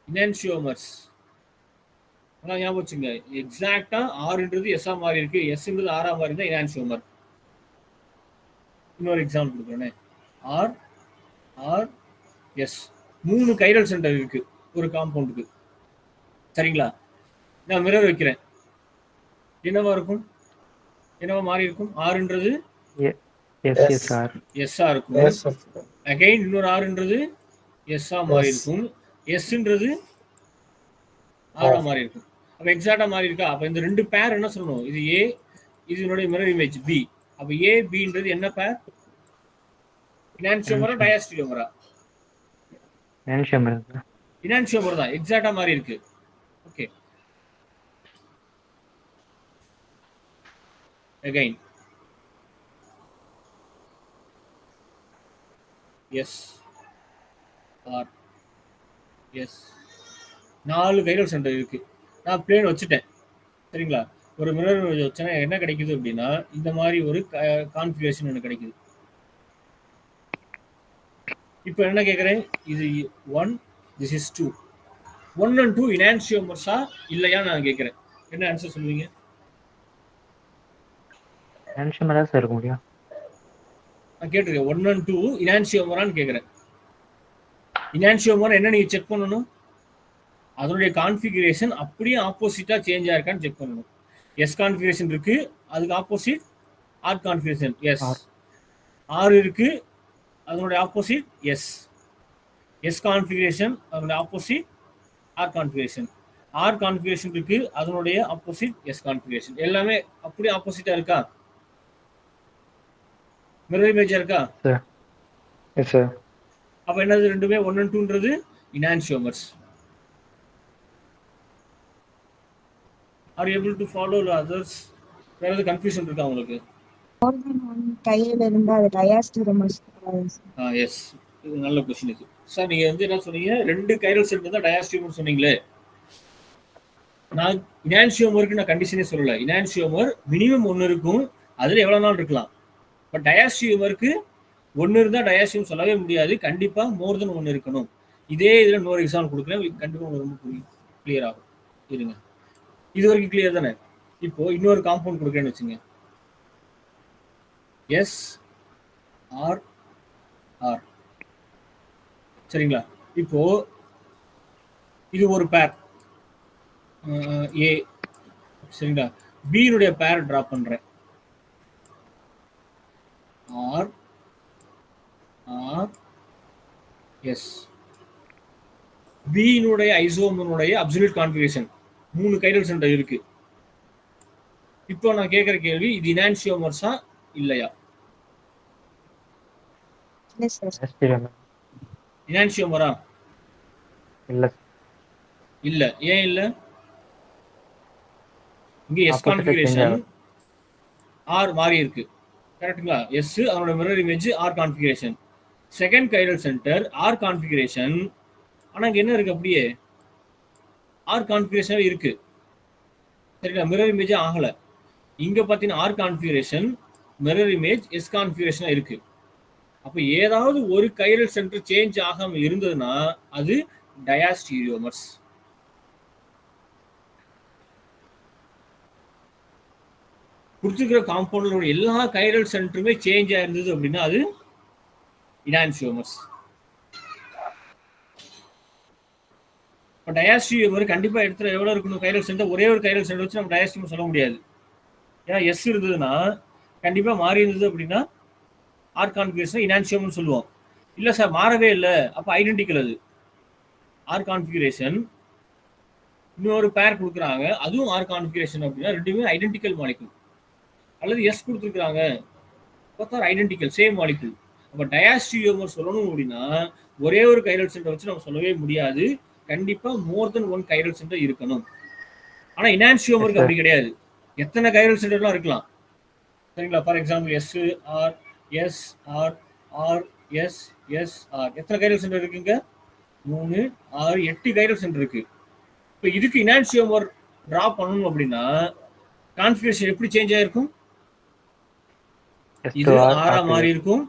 இனான்சியோமர்ஸ். அதான் ஞாபகம் வச்சுங்க. எக்ஸாக்டா ஆறுன்றது எஸ்ஸா மாறி இருக்கு, எஸ்ன்றது ஆரா மாறி இருந்தா இனான்சியோமர். இன்னொரு எக்ஸாம்பிள் கொடுக்குறேன். R R S 3 chiral centre இருக்கு ஒரு காம்பவுண்டுக்கு. சரிங்களா? நான் மிரர் வைக்கிறேன். என்னவா இருக்கும்? என்னவா மாறி இருக்கும்? ஆறுன்றது எஸ்எஸ்ஆர் எஸ்ஸா இருக்கும். அகைன் இன்னொரு ஆறுன்றது எஸ்ஸா மாறி இருக்கும். எஸ்ன்றது ஆரா மாறி இருக்கும். அப்ப எக்ஸாக்டா மாறி இருக்கா? அப்ப இந்த ரெண்டு பேர் என்ன சொல்லணும்? இது ஏ, இது என்னுடைய மிரர் இமேஜ் பி. அப்ப ஏ பின்றது என்ன பேர்? இனான்சியோமரா டயாஸ்டிரியோமரா? இனான்சியோமர் தான். எக்ஸாக்டா மாறி இருக்கு. Okay. Again S R S 4 chiral centre இருக்கு. நான் பிளேன் வச்சுட்டேன். சரிங்களா? ஒரு மிரர் வச்சேன்னா என்ன கிடைக்குது அப்படின்னா இந்த மாதிரி ஒரு கான்ஃபிகரேஷன் ஒன்று கிடைக்குது. இப்போ என்ன கேட்குறேன்? இது 1, திஸ் இஸ் 2. 1 and 2 இனான்சியோமர்ஸா இல்லையா நான் கேட்குறேன். என்ன ஆன்சர் சொல்லுவீங்க? இனான்சியோமரா சார் இருக்க முடியும். நான் கேட்டிருக்கேன் 1 and 2 இனான்சியோமரான்னு கேட்குறேன். இனான்சியோமர் என்ன நீங்கள் செக் பண்ணணும்? அதனுடைய கான்ஃபிகரேஷன் அப்படியே ஆப்போசிட்டா சேஞ்ச் ஆயிருக்கான்னு செக் பண்ணணும். எஸ் கான்ஃபிகரேஷன் இருக்கு, அதுக்கு opposite R configuration S. R இருக்கு, அதனுடைய ஆப்போசிட் எஸ். எஸ் கான்ஃபிகரேஷன் அதனுடைய opposite R configuration. R configuration இருக்கு, அதனுடைய ஆப்போசிட் எஸ் கான்ஃபிகரேஷன். எல்லாமே அப்படியே ஆப்போசிட்டா இருக்கா? மிரர் இமேஜா இருக்கா? Yes sir. அப்ப என்னது? ரெண்டுமே 1 and 2ன்றது இனான்சியோமர்ஸ். Are you able to follow the others? வேற ஏதாவது கன்ஃபியூஷன் இருக்கா உங்களுக்கு? more than one கையில இருந்தா அது டயாஸ்டிரோமர்ஸ். எஸ், இது நல்ல கொஸ்டின் இது. சார் நீங்க வந்து என்ன சொன்னீங்க? 2 கைரல் சென்டர் தான் டயாஸ்டிரோமர் சொன்னீங்களே. நான் இனான்சியோமருக்கு நான் கண்டிஷனே சொல்லல. இனான்சியோமர் மினிமம் 1 இருக்கும், அதுல எவ்வளவு நாள் இருக்கலாம். பட் டயாஸ்டிரோமருக்கு 1 இருந்தா டயாஸ்டிரோமர் சொல்லவே முடியாது. கண்டிப்பா மோர் தென் 1 இருக்கணும். இதே இதுல இன்னொரு எக்ஸாம்பிள் கொடுக்குறேன், கண்டிப்பா உங்களுக்கு ரொம்ப கிளியர் ஆகும். இருங்க, இது வரைக்கும் கிளியர் தானே? இப்போ இன்னொரு காம்பவுண்ட் கொடுக்குறேன்னு வச்சுங்க. S R R. சரிங்களா? இப்போ இது ஒரு பேர் ஏ. சரிங்களா? பியினுடைய பேர் டிரா பண்றேன். R R S. பியினுடைய ஐசோமருடைய அப்சல்யூட் கான்ஃபிகரேஷன் 3 கைரல் சென்டர் இருக்கு. இப்போ நான் கேட்கிற கேள்வி, இது இனான்சியோமர்ஸா இல்லையா? இனான்சியோமரா? இல்ல இல்ல. ஏன் இல்ல? இங்க எஸ் கான்ஃபிகரேஷன் ஆர் மாறி இருக்கு. கரெக்ட்டுங்களா? எஸ் அதோட mirror image R configuration. Second chiral centre R configuration. ஆனா இங்க என்ன இருக்கு? அப்படியே ஆர் கான்ஃபிகரேஷன் இருக்கு. சரிங்களா? மிரர் இமேஜ் ஆகல. இங்க பாத்தீங்கன்னா R configuration, mirror image S கான்ஃபிகரேஷனா இருக்கு. அப்ப ஏதாவது ஒரு கைரல் சென்டர் சேஞ்ச் ஆகாம இருந்ததுன்னா அது டயாஸ்டீரியோமர்ஸ். கொடுத்துருக்கிற காம்பவுண்டோட எல்லா கைரல் சென்டருமே சேஞ்ச் ஆயிருந்தது அப்படின்னா அது இனான்சியோமர்ஸ். இப்போ டயாஸ்டீரியோமர் கண்டிப்பா இடத்துல எவ்வளவு இருக்கணும்? கைரல் சென்டர் ஒரே ஒரு கைரல் சென்டர் வச்சு நம்ம டயாஸ்டீரியோமர் சொல்ல முடியாது. ஏன்னா எஸ் இருந்ததுன்னா கண்டிப்பா மாறி இருந்தது அப்படின்னா ஆர் கான்ஃபிகரேஷன் இனான்சியோமர்னு சொல்லுவோம். இல்ல சார் மாறவே இல்லை, அப்ப ஐடென்டிக்கல். அது ஆர் கான்ஃபிகரேஷன் இன்னொரு பேர் கொடுக்குறாங்க, அதுவும் ஆர் கான்ஃபிகரேஷன் அப்படின்னா ரெண்டுமே ஐடென்டிக்கல் மாலிகுல். அல்லது எஸ் கொடுத்துருக்காங்க, பார்த்தா ஐடென்டிக்கல் சேம் மாலிகுல். அப்ப டயாஸ்டீரியோமர் சொல்லணும் அப்படின்னா ஒரே ஒரு கைரல் சென்டர் வச்சு நம்ம சொல்லவே முடியாது. கண்டிப்பா மோர் தென் 1 கைரல் சென்டர் இருக்கணும். ஆனா இனான்சியோமருக்கு அப்படி கிடையாது, எத்தனை கைரல் சென்டர்லாம் இருக்கலாம். சரிங்களா? For example S R S R R S S R. எத்தனை கைரல் சென்டர் இருக்குங்க? 3 6 8 கைரல் சென்டர் இருக்கு. இப்போ இதுக்கு இனான்சியோமர் டிரா பண்ணணும் அப்படின்னா கான்ஃபிகரேஷன் எப்படி சேஞ்ச் ஆயிருக்கும்? S இது to R, ஆரா R to மாறி S. இருக்கும்.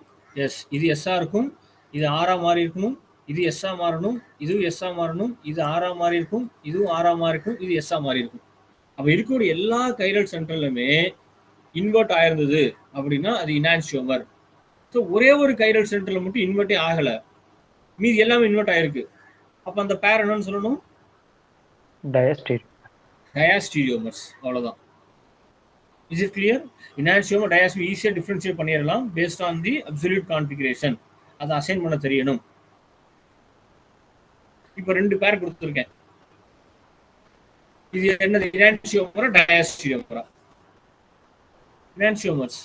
எஸ், இது எஸ்ஸா இருக்கும். இது ஆரா மாறி இருக்கணும். இது எஸ்ஸா மாறணும். இதுவும் எஸ்ஸா மாறணும். இது ஆரா மாறி இருக்கும். இதுவும் ஆரா மாறி இருக்கும். இது எஸ்ஸா மாறி இருக்கும். அப்ப இருக்கக்கூடிய எல்லா கைரல் சென்டர்லுமே இன்வெர்ட் ஆயிருந்தது அப்படின்னா அது இனான்சியோமர். ஸோ ஒரே ஒரு கைரல் சென்டர்ல மட்டும் இன்வெர்ட்டே ஆகல, மீதி எல்லாமே இன்வெர்ட் ஆயிருக்கு. அப்ப அந்த பேர் என்னன்னு சொல்லணும்? Diastereomer. டயாஸ்டீரியோமர்ஸ். அவ்வளவுதான். Is it clear? Enantiomer diastereomer ஈஸியா டிஃபரன்ஷியேட் பண்ணிடலாம் based on the absolute configuration. அதை அசைன் பண்ண தெரியணும். இப்ப 2 பேர் கொடுத்துருக்கேன். இது என்னது? இனான்சியோமரா டயாஸ்டீரியோமரா? இனான்சியோமர்ஸ்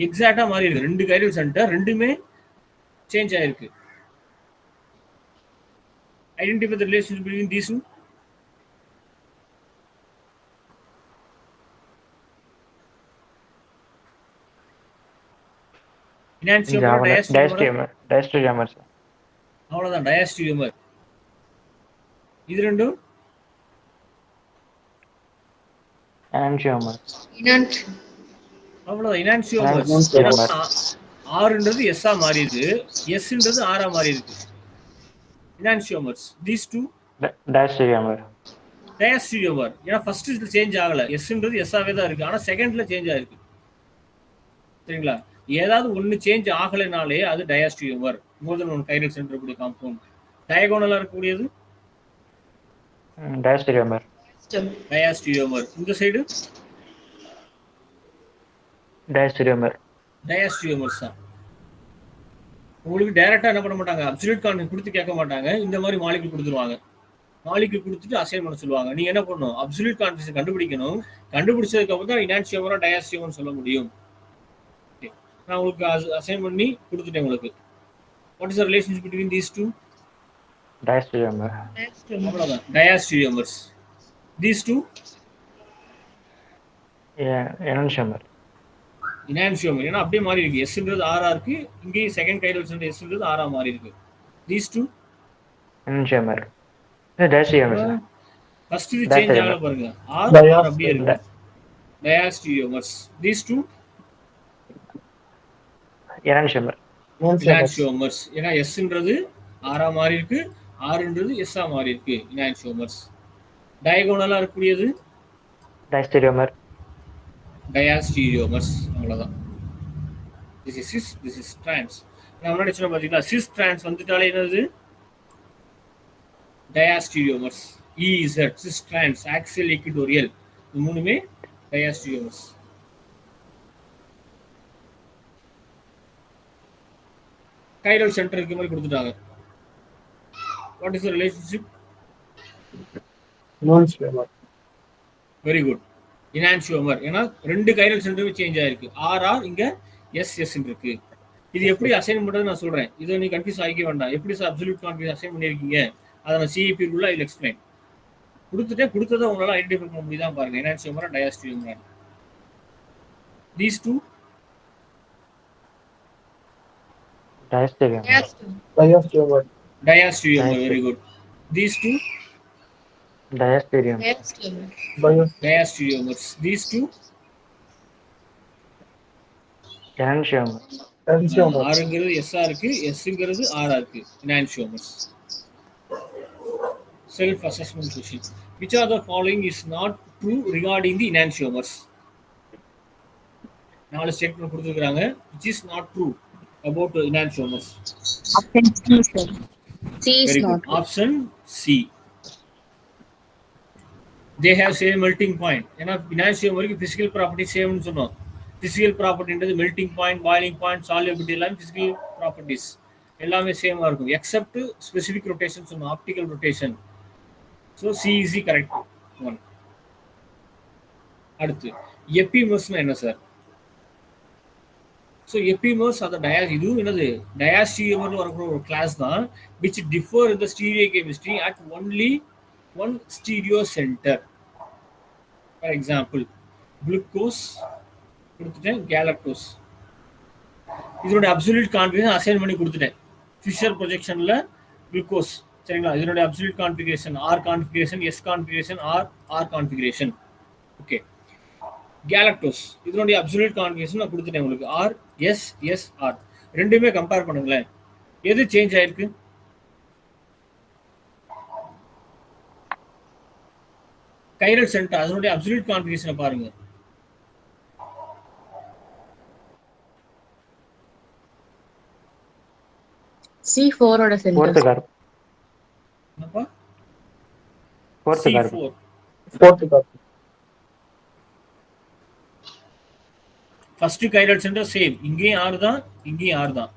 எக்ஸாக்டா மாறி இருக்கு. 2 கைரல் சென்டர் ரெண்டுமே சேஞ்ச் ஆயிருக்கு. Identify the relationship between these two. இனான்சியோமரா டயாஸ்டீரியோமரா? Diastereomer. அவ்வளவுதான், டயாஸ்டீரியோமர். இது ரெண்டும் Enantiomer. அவ்வளவுதான், இனான்சியோமர்ஸ். Enantiomer. ஆர்ன்றது எஸ்ஸா மாறி இருக்கு, எஸ்ன்றது ஆரா மாறி இருக்கு. இனான்சியோமர்ஸ் தீஸ் டூ Diastereomer. டயாஸ்டீரியோமர். ஏன்னா ஃபர்ஸ்ட் இதுல சேஞ்ச் ஆகல, எஸ்ன்றது எஸ்ஸாவே தான் இருக்கு. ஆனா செகண்ட்ல சேஞ்ச் ஆயிருக்கு. சரிங்களா? ஏதாவது ஒன்னு சேஞ்ச் ஆகலைனாலே அது டயாஸ்டீரியோமர். மோர் தென் ஒன் கைரல் சென்டர் கூடிய காம்பவுண்ட். டயகோனலா இருக்கக்கூடியது Diastereomer. டயாஸ்டீரியோமர். இந்த சைடு Diastereomer. டயாஸ்டீரியோமர்ஸ் தான். உங்களுக்கு டைரக்டா என்ன பண்ண மாட்டாங்க, அப்சல்யூட் கான்ஃபிகரேஷன் கொடுத்து கேட்க மாட்டாங்க. இந்த மாதிரி மாலிகுல் கொடுத்துருவாங்க. மாலிகுல் கொடுத்துட்டு அசைன் பண்ண சொல்லுவாங்க. நீங்க என்ன பண்ணணும்? அப்சல்யூட் கான்ஃபிகரேஷன் கண்டுபிடிக்கணும். கண்டுபிடிச்சதுக்கு அப்புறம் தான் இனான்சியோமரா டயாஸ்டீரியோமர் சொல்ல முடியும். நான் உங்களுக்கு அசைன் பண்ணி கொடுத்துட்டேன் உங்களுக்கு. What is the relationship between these two? Diastereomer. அவ்வளவுதான், டயாஸ்டீரியோமர்ஸ். These two Enantiomer. இனான்சியோமர். ஏன்னா அப்படியே மாறி இருக்கு. எஸ்ன்றது ஆரா இருக்கு, இங்கேயும் செகண்ட் கைரல் சென்டர் எஸ்ன்றது ஆரா மாறி இருக்கு. These two Enantiomer. Diastereomer. First இது சேஞ்ச் ஆகல பாருங்க. ஆர் அப்படியே இருக்கு. Diastereomers. These two Enantiomer. Enantiomers. ஏன்னா எஸ்ன்றது ஆரா மாறி இருக்கு, ஆர்ன்றது எஸ்ஸா மாறி இருக்கு. இனான்சியோமர்ஸ். டயகோனலா இருக்கக்கூடியது Diastereomer. டயாஸ்டீரியோமர்ஸ். அவ்வளவுதான். This is cis, this is trans. நான் முன்னாடி சொன்ன பாத்தீங்களா, சிஸ் ட்ரான்ஸ் வந்துட்டாலே என்னது? Diastereomers. Z cis trans, axial equatorial, இது மூணுமே டயாஸ்டீரியோமர்ஸ். கைரல் சென்டர் இருக்க மாதிரி கொடுத்துட்டாங்க. What is the relationship? Very good, enantiomer. ஏன்னா 2 கைரல் சென்டருமே சேஞ்ச் ஆயிருக்கு. ஆர்ஆர் இங்க எஸ் இருக்கு. இது எப்படி அசைன் பண்றது நான் சொல்றேன். இதை நீ கன்ஃபியூஸ் ஆகிக்க வேண்டாம். எப்படி சார் அப்சல்யூட் கான்ஃபிகரேஷன் அசைன் பண்ணிருக்கீங்க, அதை நான் சிஇபி ரூல்ல ஐ எக்ஸ்பிளைன் கொடுத்துட்டேன். கொடுத்ததை உங்களால ஐடென்டிஃபை பண்ண முடியுதா பாருங்க. இனான்சியோமரா டயாஸ்டீரியோமரா? These two Diastereomer. Diastereomer. Very good. These two Diastereomer. Diastereomers. These two Enantiomer. ஆறுங்கிறது எஸ்ஆ இருக்கு, எஸ்ங்கிறது ஆரா இருக்கு. Enantiomers. Self assessment question. Which of the following is not true regarding the enantiomers? 4 statement கொடுத்திருக்காங்க. Which is not true about the enantiomers? Option C, sir. C is Very not. good. Option C. They have same melting point. ஏன்னா enantiomerக்கு physical property same னு சொன்னோம். Physical property ன்றது melting point, boiling point, solubility எல்லாம் physical properties எல்லாமே சேமா இருக்கும் except specific rotation சொன்னோம், optical rotation. So C is the correct one. அடுத்து epimers என்ன sir? So epimers are the இது என்னது diastereomer வரக்கூடிய ஒரு கிளாஸ் தான் which differ in the stereochemistry at only one stereo center. For example, glucose கொடுத்துட்டேன், galactose. இதோட அப்சல்யூட் கான்ஃபிகரேஷன் அசைன் பண்ணி கொடுத்துட்டேன். ஃபிஷர் ப்ரொஜெக்ஷன்ல குளுக்கோஸ். சரிங்களா? இதனுடைய absolute configuration R configuration, S configuration, R configuration. Okay. Galactose இதனுடைய அப்சல்யூட் கான்ஃபிகரேஷன் நான் கொடுத்துட்டேன் உங்களுக்கு. ஆர் எஸ் எஸ் ஆர் ரெண்டுமே கம்பேர் பண்ணுங்களேன். எது சேஞ்ச் ஆயிருக்கு? கைரல் சென்டர் அதனுடைய அப்சல்யூட் கான்ஃபிகரேஷனை பாருங்க. C4 ஓட ஃபோர்த் சென்டர். கார்பன் என்னப்பா? Fourth carbon C4 fourth carbon. First chiral centre same, இங்கேயும் ஆறு தான் இங்கேயும் ஆறு தான்.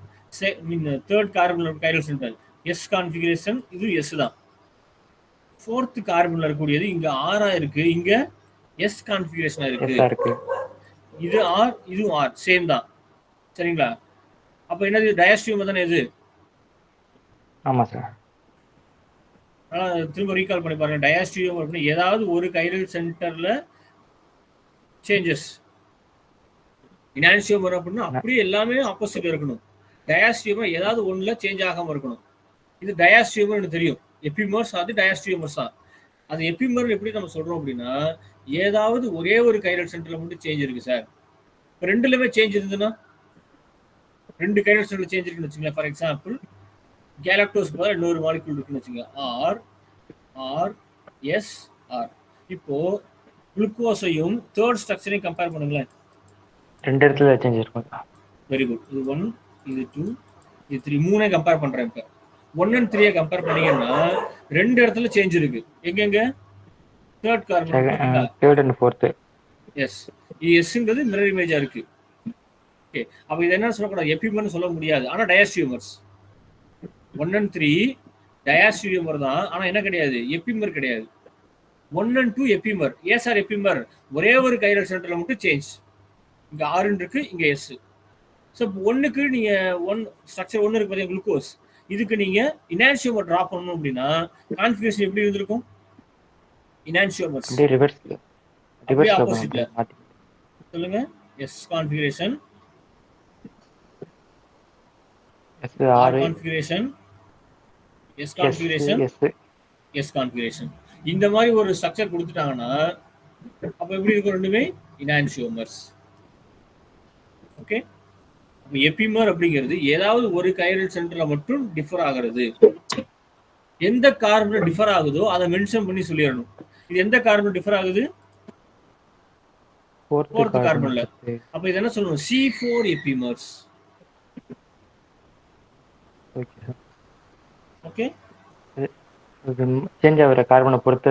தேர்ட் கார்பன்ல கைரல் சென்டர் எஸ் கான்ஃபிகரேஷன், இது எஸ் தான். ஃபோர்த் கார்பன்ல இருக்கக்கூடியது இங்க ஆறா இருக்கு, இங்க எஸ் கான்ஃபிகரேஷனா இருக்கு. எஸ்ஸா இருக்கு. இது ஆர் இதுவும் ஆர் சேம் தான். சரிங்களா? அப்ப என்னது டயாஸ்டியூம் தானே இது. ஆமா சார். திரும்ப ரீகால் பண்ணி பாருங்க. டயாஸ்டியூம் அப்படின்னா ஏதாவது ஒரு கைரல் சென்டர்ல சேஞ்சஸ். இனான்சியோமர் அப்படின்னா அப்படியே எல்லாமே ஆப்போசிட் இருக்கணும். டயாஸ்டியூமர் ஏதாவது ஒண்ணுல சேஞ்ச் ஆகாம இருக்கணும். இது டயாஸ்டியூமர்னு தெரியும். எபிமர்ஸ் அது டயாஸ்டியூமர்ஸ் தான். அது எபிமர் எப்படி நம்ம சொல்றோம் அப்படின்னா ஏதாவது ஒரே ஒரு கைரல் சென்டர்ல மட்டும் சேஞ்ச் இருக்கு சார். இப்போ ரெண்டுலயுமே சேஞ்ச் இருந்ததுன்னா ரெண்டு கைரல் சென்டர்ல சேஞ்ச் இருக்குன்னு வச்சுங்களேன். ஃபார் எக்ஸாம்பிள் கேலக்டோஸ் பதில் இன்னொரு மாலிக்யூல் இருக்குன்னு வச்சுங்க. R R S R. இப்போ குளுக்கோஸையும் தேர்ட் ஸ்ட்ரக்சரையும் கம்பேர் பண்ணுங்களேன். ரெண்டு இடத்துல சேஞ்ச் இருக்கும். Very good. இது 1 இது 2 இது 3 மூணே கம்பேர் பண்றேன். இப்போ 1 and 3 கம்பேர் பண்ணீங்கன்னா ரெண்டு இடத்துல சேஞ்ச் இருக்கு. எங்கெங்க? Third carbon, third and fourth. S. எஸ்ங்கிறது மிரர் இமேஜா இருக்கு. ஓகே, அப்ப இது என்ன சொல்லக்கூடாது, எபிமர்னு சொல்ல முடியாது. ஆனா டயாஸ்டியூமர்ஸ் 1 and 3 டயாஸ்டியூமர் தான். ஆனா என்ன கிடையாது, எபிமர் கிடையாது. 1 and 2 எபிமர். ஏன் சார் எபிமர்? ஒரே ஒரு கைரல் சென்டர்ல மட்டும் சேஞ்ச். இங்க ஆர் இருக்கு, இங்க எஸ். ஸோ ஒன்னுக்கு நீங்க ஸ்ட்ரக்சர் 1 இருக்கு பார்த்தீங்க குளுக்கோஸ், இதுக்கு நீங்க இனான்சியோமர் டிராப் பண்ணணும் அப்படின்னா கான்ஃபிகரேஷன் எப்படி இருந்திருக்கும்? இனான்சியோமர்ஸ் அப்படியே ரிவர்ஸ் ஆப்போசிட்ல சொல்லுங்க. S configuration, S R R configuration, S configuration, S S configuration. இந்த மாதிரி ஒரு ஸ்ட்ரக்சர் கொடுத்துட்டாங்கன்னா அப்ப எப்படி இருக்கும்? ரெண்டுமே இனான்சியோமர்ஸ். ஓகே, அப்ப எபிமர் அப்படிங்கிறது ஏதாவது ஒரு கைரல் சென்டர்ல மட்டும் டிஃபர் ஆகிறது. எந்த கார்பன் டிஃபர் ஆகுதோ அதை மென்ஷன் பண்ணி சொல்லிடணும். இது எந்த கார்பன் டிஃபர் ஆகுது? ஃபோர்த் கார்பன்ல. அப்ப இது என்ன சொல்லணும்? C4 எபிமர்ஸ். ஓகே, சேஞ்ச் ஆகுற கார்பனை பொறுத்து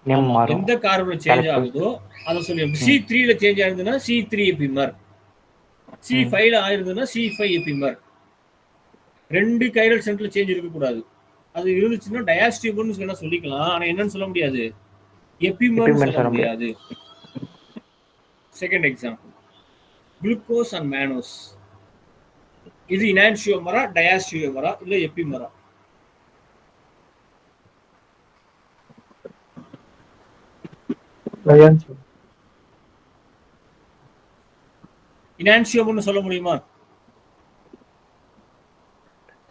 நேம் மாறும். எந்த கார்பன் சேஞ்ச் ஆகுதோ அதை சொல்லி. C3ல சேஞ்ச் ஆயிருந்ததுன்னா C3 எபிமர், C5ல ஆயிருந்ததுன்னா C5 எபிமர். ரெண்டு கைரல் சென்டர்ல சேஞ்ச் இருக்க கூடாது. அது இருந்துச்சுன்னா டயாஸ்டியூமர்னு சொன்னா சொல்லிக்கலாம். ஆனா என்னன்னு சொல்ல முடியாது, எபிமர் சொல்ல முடியாது. Second example glucose and mannose. இது இனான்சியோமரா டயாஸ்டியூமரா இல்ல எபிமரா? இனான்சியோமர்னு சொல்ல முடியுமா?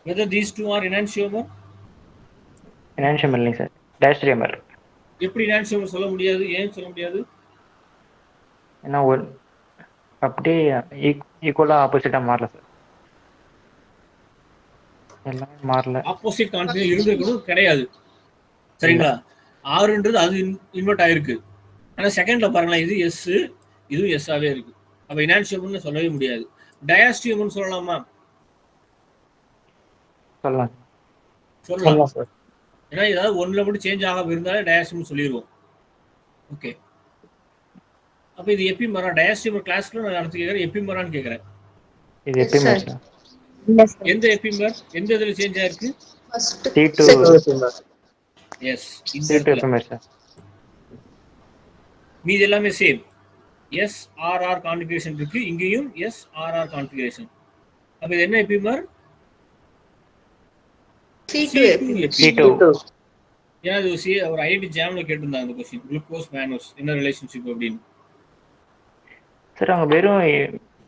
whether these two are enantiomer? enantiomer இல்லைங்க சார், டயாஸ்டியூமர். எப்படி enantiomer சொல்ல முடியாது? ஏன் சொல்ல முடியாது? ஏன்னா ஒரு அப்படியே ஈக்குவலா ஆப்போசிட்டா மாறல சார். எல்லாமே மாறல. ஆப்போசிட் கான்ஃபிகரேஷன் இருந்திருக்கணும், கிடையாது. சரிங்களா? ஆறுன்றது அது இன்வெர்ட் ஆயிருக்கு. ஆனா செகண்ட்ல பாருங்களேன், இது எஸ் இதுவும் எஸ் ஆவே இருக்கு. அப்ப enantiomer சொல்லவே முடியாது. டயாஸ்டியூமர்னு சொல்லலாமா? சொல்லலாம் சார். ஏன்னா ஏதாவது ஒண்ணுல மட்டும் சேஞ்ச் ஆகாம இருந்தாலே டயாஸ்டியூமர் சொல்லிடுவோம். ஓகே, அப்ப இது எபிமரா? டயாஸ்டியூமர் கிளாஸ்ல நான் அடுத்து கேக்குறேன், எபிமரான்னு கேக்குறேன். இது எபிமர் சார். எந்த எபிமர் எந்த இதுல சேஞ்ச் ஆயிருக்கு? First C2 S, C2 epimer sir. மீதி எல்லாமே same. S R R configuration இருக்கு, இங்கேயும் எஸ் ஆர் ஆர் கான்ஃபிகரேஷன். அப்ப இது என்ன எபிமர்? C2 ஏன்னா இது ஒரு ஐஐடி ஜாம்ல கேட்டிருந்தாங்க அந்த क्वेश्चन, குளுக்கோஸ் மேனோஸ் என்ன ரிலேஷன்ஷிப் அப்படின்னு. சார் அவங்க வெறும்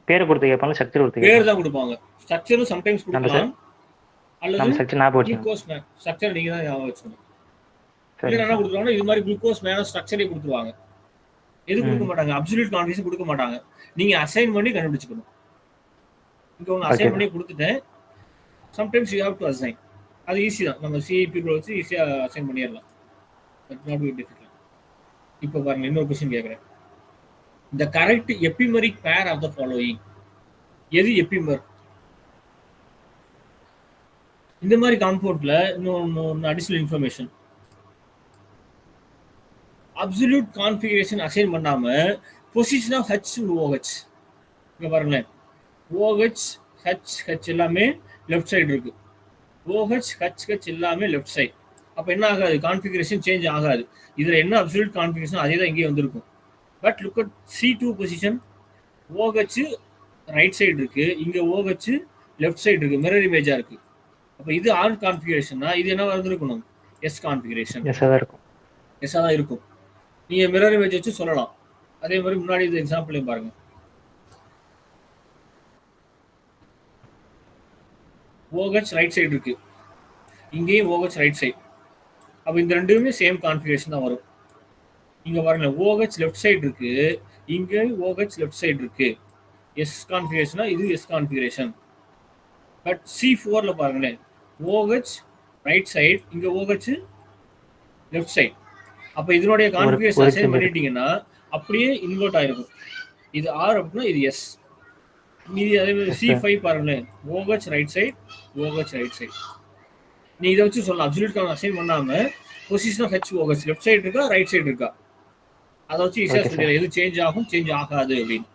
பேர் கொடுத்து கேட்பாங்க, ஸ்ட்ரக்சர் கொடுத்து பேர் தான் கொடுப்பாங்க. ஸ்ட்ரக்சரும் சம்டைம்ஸ் கொடுக்கலாம். அல்லது நம்ம ஸ்ட்ரக்சர் ஞாபகம் வச்சுக்கணும். குளுக்கோஸ் ஸ்ட்ரக்சர் நீங்க தான் ஞாபகம் வச்சுக்கணும். இல்ல என்ன கொடுத்துருவாங்கன்னா இது மாதிரி குளுக்கோஸ் மேனோஸ் ஸ்ட்ரக்சரே கொடுத்துருவாங்க. எது கொடுக்க மாட்டாங்க, அப்சல்யூட் கான்ஃபிகரேஷன் கொடுக்க மாட்டாங்க. நீங்க அசைன் பண்ணி கண்டுபிடிச்சுக்கணும். இங்க ஒன்று அசைன் பண்ணி கொடுத்துட்டேன். Sometimes you have to assign. அது ஈஸி தான், நம்ம சிஐபி வச்சு ஈஸியாக அசைன் பண்ணிடலாம். But not very difficult. இப்போ பாருங்க, இன்னொரு கொஸ்டின் கேட்குறேன். The correct எபிமெரிக் pair of the following. எது எபிமர்? இந்த மாதிரி காம்பவுண்ட்ல இன்னொன்று additional information. Absolute configuration assign பண்ணாம பொசிஷன் ஆஃப் ஹச் ஓஹெச். இங்க பாருங்களேன், ஓஹெச் ஹச் ஹச் எல்லாமே லெஃப்ட் சைடு இருக்கு. ஓஹெச் ஹச் ஹச் எல்லாமே லெஃப்ட் சைடு. அப்போ என்ன ஆகாது, கான்ஃபிகரேஷன் சேஞ்ச் ஆகாது. இதில் என்ன அப்சல்யூட் கான்ஃபிகரேஷன் அதே தான் இங்கே வந்திருக்கும். But look at C2 position. OH right side இருக்கு, இங்கே ஓஹெச் லெஃப்ட் சைடு இருக்கு, மிரர் இமேஜா இருக்கு. அப்போ இது ஆன் கான்ஃபிகரேஷன்னா இது என்ன வந்திருக்கணும், எஸ் கான்ஃபிகரேஷன். எஸ்ஸாக தான் இருக்கும். நீங்கள் மிரர் இமேஜ் வச்சு சொல்லலாம். அதே மாதிரி முன்னாடி இது எக்ஸாம்பிளையும் பாருங்க. OH ரைட் சைடு இருக்கு, இங்கேயும் OH ரைட் சைடு. அப்போ இந்த ரெண்டுமே சேம் கான்ஃபிகரேஷன் தான் வரும். இங்க பாருங்க, OH லெஃப்ட் சைடு இருக்கு, இங்கே OH லெஃப்ட் சைடு இருக்கு. எஸ் கான்ஃபிகரேஷனா இது எஸ் கான்ஃபிகரேஷன். பட் C4ல பாருங்களேன், OH ரைட் சைடு, இங்க OH லெஃப்ட் சைடு. அப்போ இதனுடைய கான்ஃபிகரேஷன் அசைன் பண்ணிட்டீங்கன்னா அப்படியே இன்வெர்ட் ஆயிருக்கும். இது ஆர் அப்படின்னா இது எஸ். மீதி அதே மாதிரி C5 பாருங்களேன், OH right side, OH right side. நீ இதை வச்சு சொல்லலாம், அப்சல்யூட் கான் அசைன் பண்ணாம position of HOH left side இருக்கா ரைட் சைடு இருக்கா, அதை வச்சு ஈஸியாக சொல்லிடலாம் எது சேஞ்ச் ஆகும் சேஞ்ச் ஆகாது அப்படின்னு.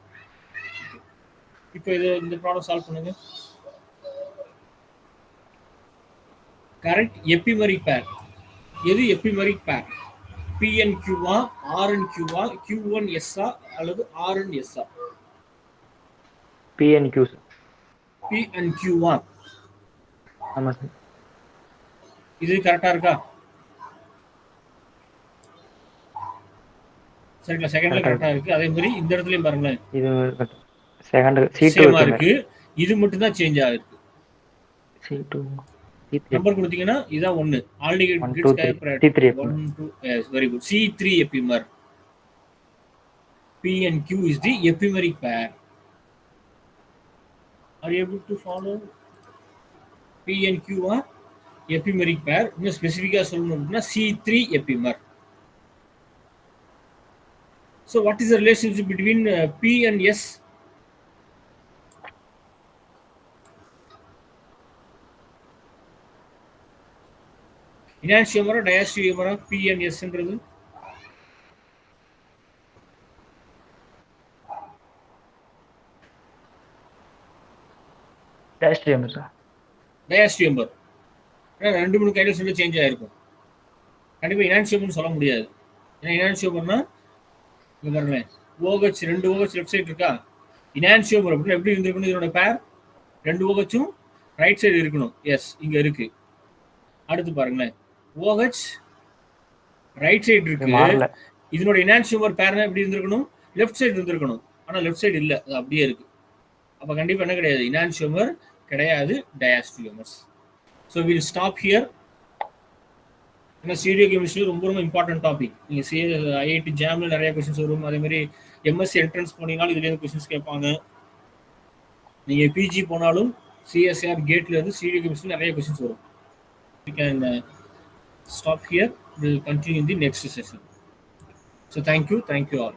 இப்போ இது இந்த ப்ராப்ளம் சால்வ் பண்ணுங்க. கரெக்ட் எபிமெரிக் பேர். எது எபிமெரிக் பேர்? PNQவா, RNQவா, Q1S அல்லது RNS? PNQவா? ஆமா சார். இது கரெக்டா இருக்கா? சரிங்களா, செகண்ட்ல கரெக்டா இருக்கு. அதே மாதிரி இந்த இடத்துலயும் பாருங்களேன், இது செகண்ட் C2 இருக்கு, இது மட்டும் தான் சேஞ்ச் ஆயிருக்கு. C2 நம்பர் கொடுத்தீங்கன்னா இதான் 1 already kids T3 1 2 yes very good. C3 எபிமர். P and Q is the epimeric pair. Are you able to follow? P and Q are epimeric pair. இன்னும் ஸ்பெசிஃபிக்கா சொல்லணும்னா C3 epimer. So what is the relationship between P and S? Enantiomer, diastereomer, P and S என்றது diastereomer sir. diastereomer. ரெண்டு மூணு கைனோசிஸ்ல change ஆயிருக்கும். கண்டிப்பா enantiomer சொல்ல முடியாது. ஏன்னா enantiomerனா இங்க பாருங்க, OH ரெண்டு OH லெஃப்ட் சைடு இருக்கா. enantiomer அப்படினா எப்படி இருந்திருக்கணும், இதோட பேர் ரெண்டு OHம் ரைட் சைடு இருக்கணும். எஸ் இங்க இருக்கு. அடுத்து பாருங்களேன், OH ரைட் சைடு இருக்கு, இதனோட enantiomer பேர் எப்படி இருந்திருக்கணும், லெஃப்ட் சைடு இருந்திருக்கணும். ஆனா லெஃப்ட் சைடு இல்ல, அது அப்படியே இருக்கு. அப்ப கண்டிப்பா என்ன கிடையாது, enantiomer கிடையாது, diastereomers. So we'll stop here. ஏன்னா ஸ்டீரியோ கெமிஸ்ட்ரி ரொம்ப ரொம்ப இம்பார்ட்டன்ட் டாபிக். நீங்க IIT ஜாம்ல நிறைய கொஸ்டின்ஸ் வரும். அதே மாதிரி MSc என்ட்ரன்ஸ் போனீங்கனாலும் இதுல இருந்து கொஸ்டின்ஸ் கேட்பாங்க. நீங்க PG போனாலும் CSR கேட்ல இருந்து ஸ்டீரியோ கெமிஸ்ட்ரி நிறைய கொஸ்டின்ஸ் வரும். We can stop here. We'll continue in the next session. So thank you all.